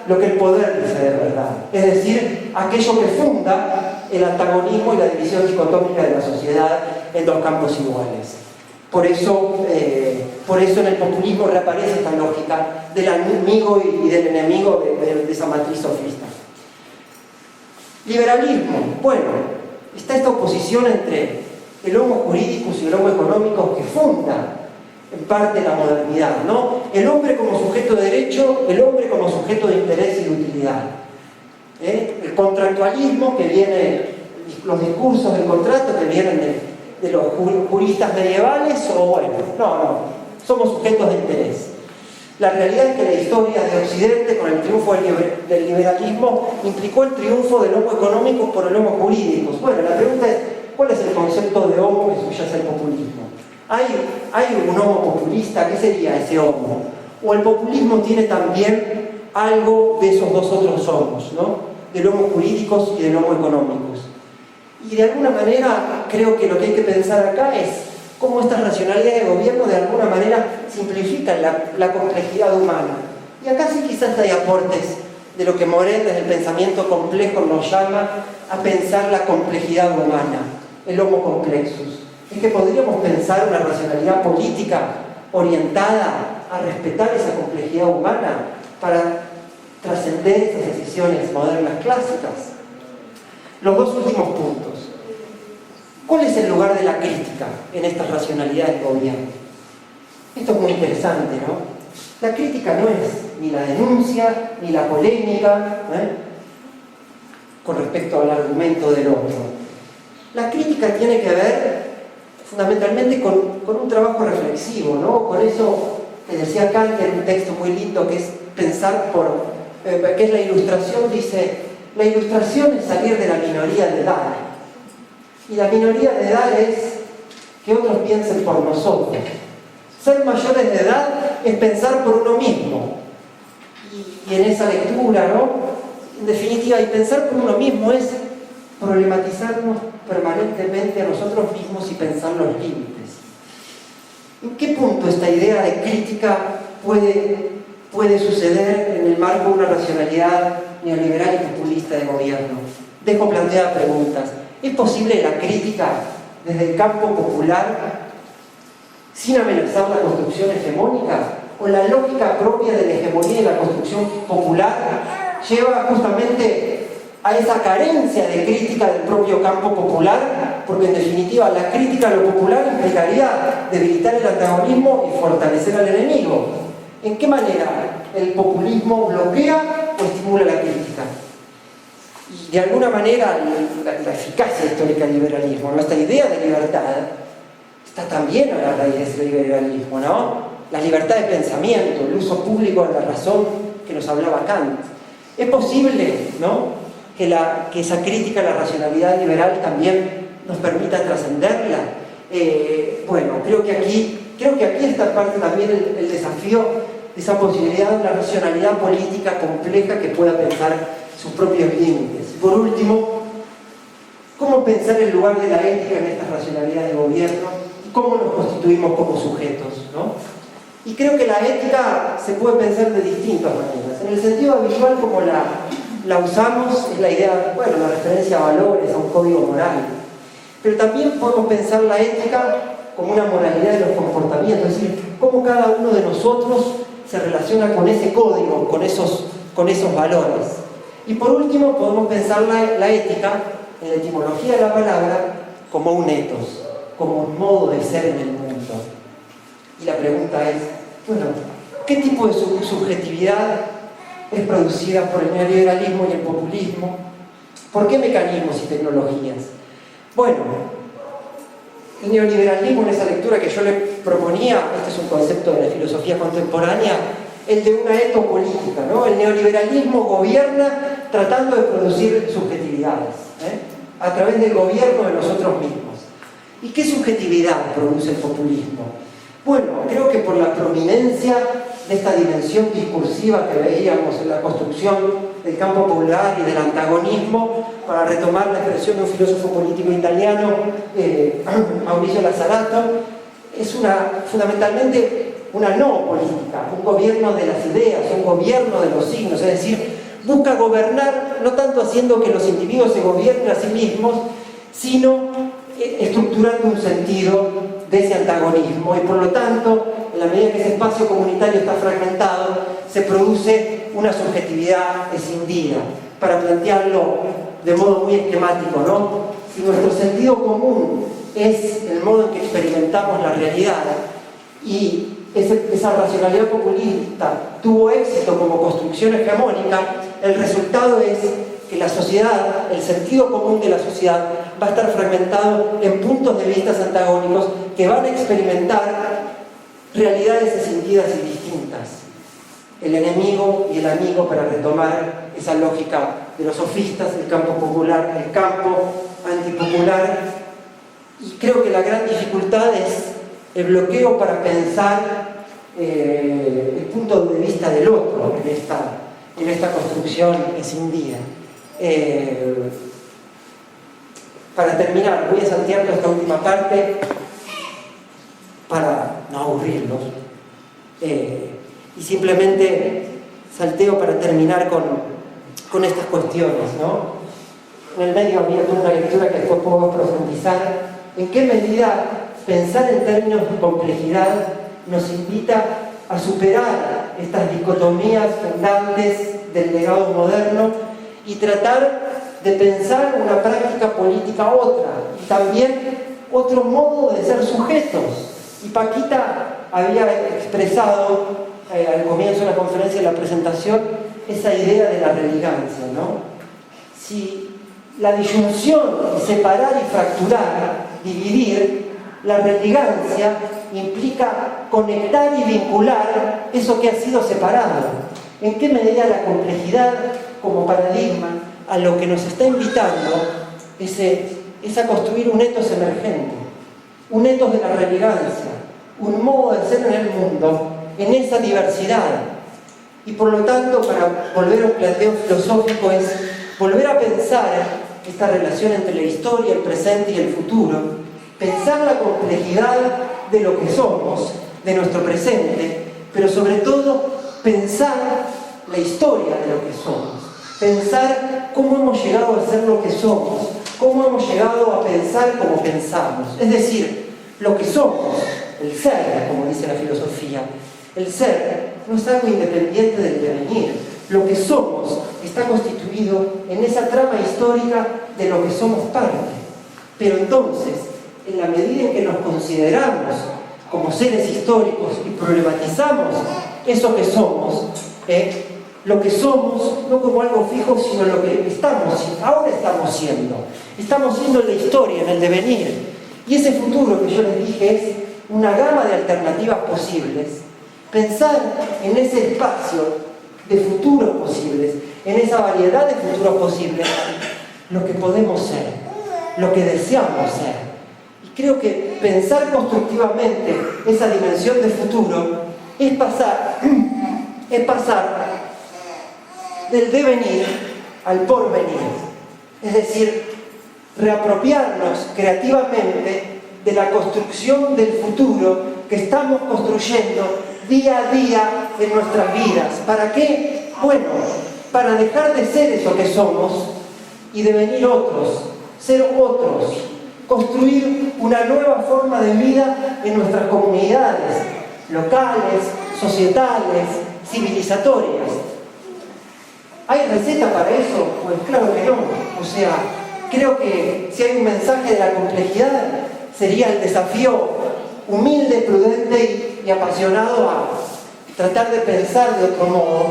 lo que el poder dice de verdad. Es decir, aquello que funda el antagonismo y la división dicotómica de la sociedad en dos campos iguales. Por eso en el populismo reaparece esta lógica del amigo y del enemigo de esa matriz sofista. Liberalismo. Bueno, está esta oposición entre el homo juridicus y el homo económico que funda en parte la modernidad, ¿no? El hombre como sujeto de derecho, el hombre como sujeto de interés y de utilidad. El contractualismo, que viene, los discursos del contrato que vienen de los juristas medievales, o bueno, no, somos sujetos de interés. La realidad es que la historia de Occidente, con el triunfo del liberalismo, implicó el triunfo del homo económico por el homo jurídico. Bueno, la pregunta es, ¿cuál es el concepto de homo que subyace al populismo? ¿Hay un homo populista? ¿Qué sería ese homo? ¿O el populismo tiene también algo de esos dos otros homos, ¿no? Del homo jurídicos y del homo económicos? Y de alguna manera creo que lo que hay que pensar acá es cómo estas racionalidades de gobierno de alguna manera simplifican la complejidad humana. Y acá sí quizás hay aportes de lo que Morel desde el pensamiento complejo nos llama a pensar la complejidad humana, el homo complexus. es que podríamos pensar una racionalidad política orientada a respetar esa complejidad humana para trascender estas decisiones modernas clásicas. Los dos últimos puntos. ¿Cuál es el lugar de la crítica en estas racionalidades de gobierno? Esto es muy interesante, ¿no? La crítica no es ni la denuncia, ni la polémica, con respecto al argumento del otro. La crítica tiene que ver fundamentalmente con un trabajo reflexivo, ¿no? Con eso que decía Kant en un texto muy lindo que es pensar que es la ilustración, dice, la ilustración es salir de la minoría de edad. Y la minoría de edad es que otros piensen por nosotros. Ser mayores de edad es pensar por uno mismo. Y en esa lectura, ¿no? En definitiva, y pensar por uno mismo es problematizarnos permanentemente a nosotros mismos y pensar los límites. ¿En qué punto esta idea de crítica puede suceder en el marco de una racionalidad neoliberal y populista de gobierno? Dejo planteadas preguntas. ¿Es posible la crítica desde el campo popular sin amenazar la construcción hegemónica? ¿O la lógica propia de la hegemonía y la construcción popular lleva justamente a esa carencia de crítica del propio campo popular? Porque en definitiva la crítica a lo popular implicaría debilitar el antagonismo y fortalecer al enemigo. ¿En qué manera el populismo bloquea o estimula la crítica? Y de alguna manera la eficacia histórica del liberalismo, ¿no? Esta idea de libertad está también a la raíz de ese liberalismo, ¿no? La libertad de pensamiento, el uso público de la razón que nos hablaba Kant. Es posible, ¿no?, que esa crítica a la racionalidad liberal también nos permita trascenderla. Bueno, creo que aquí está parte también el desafío de esa posibilidad de una racionalidad política compleja que pueda pensar sus propios límites. Por último, ¿cómo pensar el lugar de la ética en estas racionalidades de gobierno? ¿Y cómo nos constituimos como sujetos, ¿no? Y creo que la ética se puede pensar de distintas maneras. En el sentido habitual como la usamos es la idea, bueno, la referencia a valores, a un código moral. Pero también podemos pensar la ética como una moralidad de los comportamientos, es decir, cómo cada uno de nosotros se relaciona con ese código, con esos valores. Y por último podemos pensar la ética, en la etimología de la palabra, como un ethos, como un modo de ser en el mundo. Y la pregunta es, bueno, ¿qué tipo de subjetividad es producida por el neoliberalismo y el populismo? ¿Por qué mecanismos y tecnologías? Bueno, el neoliberalismo, en esa lectura que yo le proponía, este es un concepto de la filosofía contemporánea, el de una etopolítica, ¿no? El neoliberalismo gobierna tratando de producir subjetividades, a través del gobierno de nosotros mismos. ¿Y qué subjetividad produce el populismo? Bueno, creo que por la prominencia de esta dimensión discursiva que veíamos en la construcción del campo popular y del antagonismo, para retomar la expresión de un filósofo político italiano, Mauricio Lazzarato, es fundamentalmente una no política, un gobierno de las ideas, un gobierno de los signos, es decir, busca gobernar no tanto haciendo que los individuos se gobiernen a sí mismos, sino estructurando un sentido de ese antagonismo, y por lo tanto, en la medida que ese espacio comunitario está fragmentado, se produce una subjetividad escindida. Para plantearlo de modo muy esquemático, ¿no? Si nuestro sentido común es el modo en que experimentamos la realidad, y esa racionalidad populista tuvo éxito como construcción hegemónica, el resultado es que la sociedad, el sentido común de la sociedad, va a estar fragmentado en puntos de vista antagónicos que van a experimentar realidades escindidas y distintas. El enemigo y el amigo, para retomar esa lógica de los sofistas, el campo popular, el campo antipopular. Y creo que la gran dificultad es el bloqueo para pensar el punto de vista del otro en esta construcción escindida. Para terminar, voy a saltear esta última parte para no aburrirlos, y simplemente salteo para terminar con estas cuestiones, ¿no? En el medio había una lectura que después puedo profundizar, ¿En qué medida pensar en términos de complejidad nos invita a superar estas dicotomías fundantes del legado moderno y tratar de pensar una práctica política otra, y también otro modo de ser sujetos? Y Paquita había expresado al comienzo de la conferencia, de la presentación, esa idea de la religancia, ¿no? Si la disyunción, separar y fracturar, dividir, la religancia implica conectar y vincular eso que ha sido separado. ¿En qué medida la complejidad como paradigma a lo que nos está invitando es a construir un etos emergente, un etos de la religancia, un modo de ser en el mundo, en esa diversidad? Y por lo tanto, para volver a un planteo filosófico, es volver a pensar esta relación entre la historia, el presente y el futuro, pensar la complejidad de lo que somos, de nuestro presente, pero sobre todo pensar la historia de lo que somos, pensar cómo hemos llegado a ser lo que somos, cómo hemos llegado a pensar como pensamos. Es decir, lo que somos, el ser, como dice la filosofía, el ser no es algo independiente del devenir. Lo que somos está constituido en esa trama histórica de lo que somos parte. Pero entonces, en la medida en que nos consideramos como seres históricos y problematizamos eso que somos, lo que somos no como algo fijo, sino lo que ahora estamos siendo. Estamos siendo en la historia, en el devenir. Y ese futuro que yo les dije es una gama de alternativas posibles. Pensar en ese espacio de futuros posibles, en esa variedad de futuros posibles, lo que podemos ser, lo que deseamos ser. Y creo que pensar constructivamente esa dimensión de futuro es pasar del devenir al porvenir. Es decir, reapropiarnos creativamente de la construcción del futuro que estamos construyendo día a día en nuestras vidas. ¿Para qué? Bueno, para dejar de ser eso que somos y devenir otros, ser otros, construir una nueva forma de vida en nuestras comunidades, locales, societales, civilizatorias. ¿Hay receta para eso? Pues claro que no. O sea, creo que si hay un mensaje de la complejidad, sería el desafío humilde, prudente y apasionado a tratar de pensar de otro modo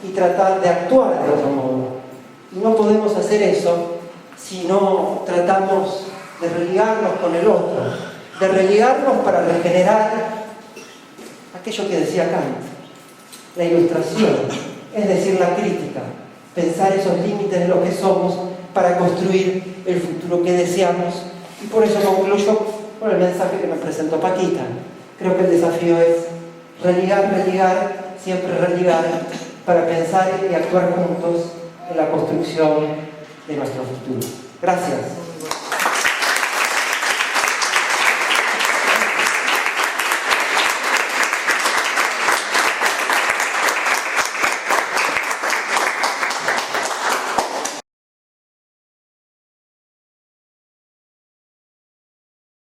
y tratar de actuar de otro modo. Y no podemos hacer eso si no tratamos de religarnos con el otro, de religarnos para regenerar aquello que decía Kant, la ilustración, es decir, la crítica, pensar esos límites de lo que somos para construir el futuro que deseamos. Y por eso concluyo con el mensaje que me presentó Paquita. Creo que el desafío es religar, siempre religar, para pensar y actuar juntos en la construcción de nuestro futuro. Gracias.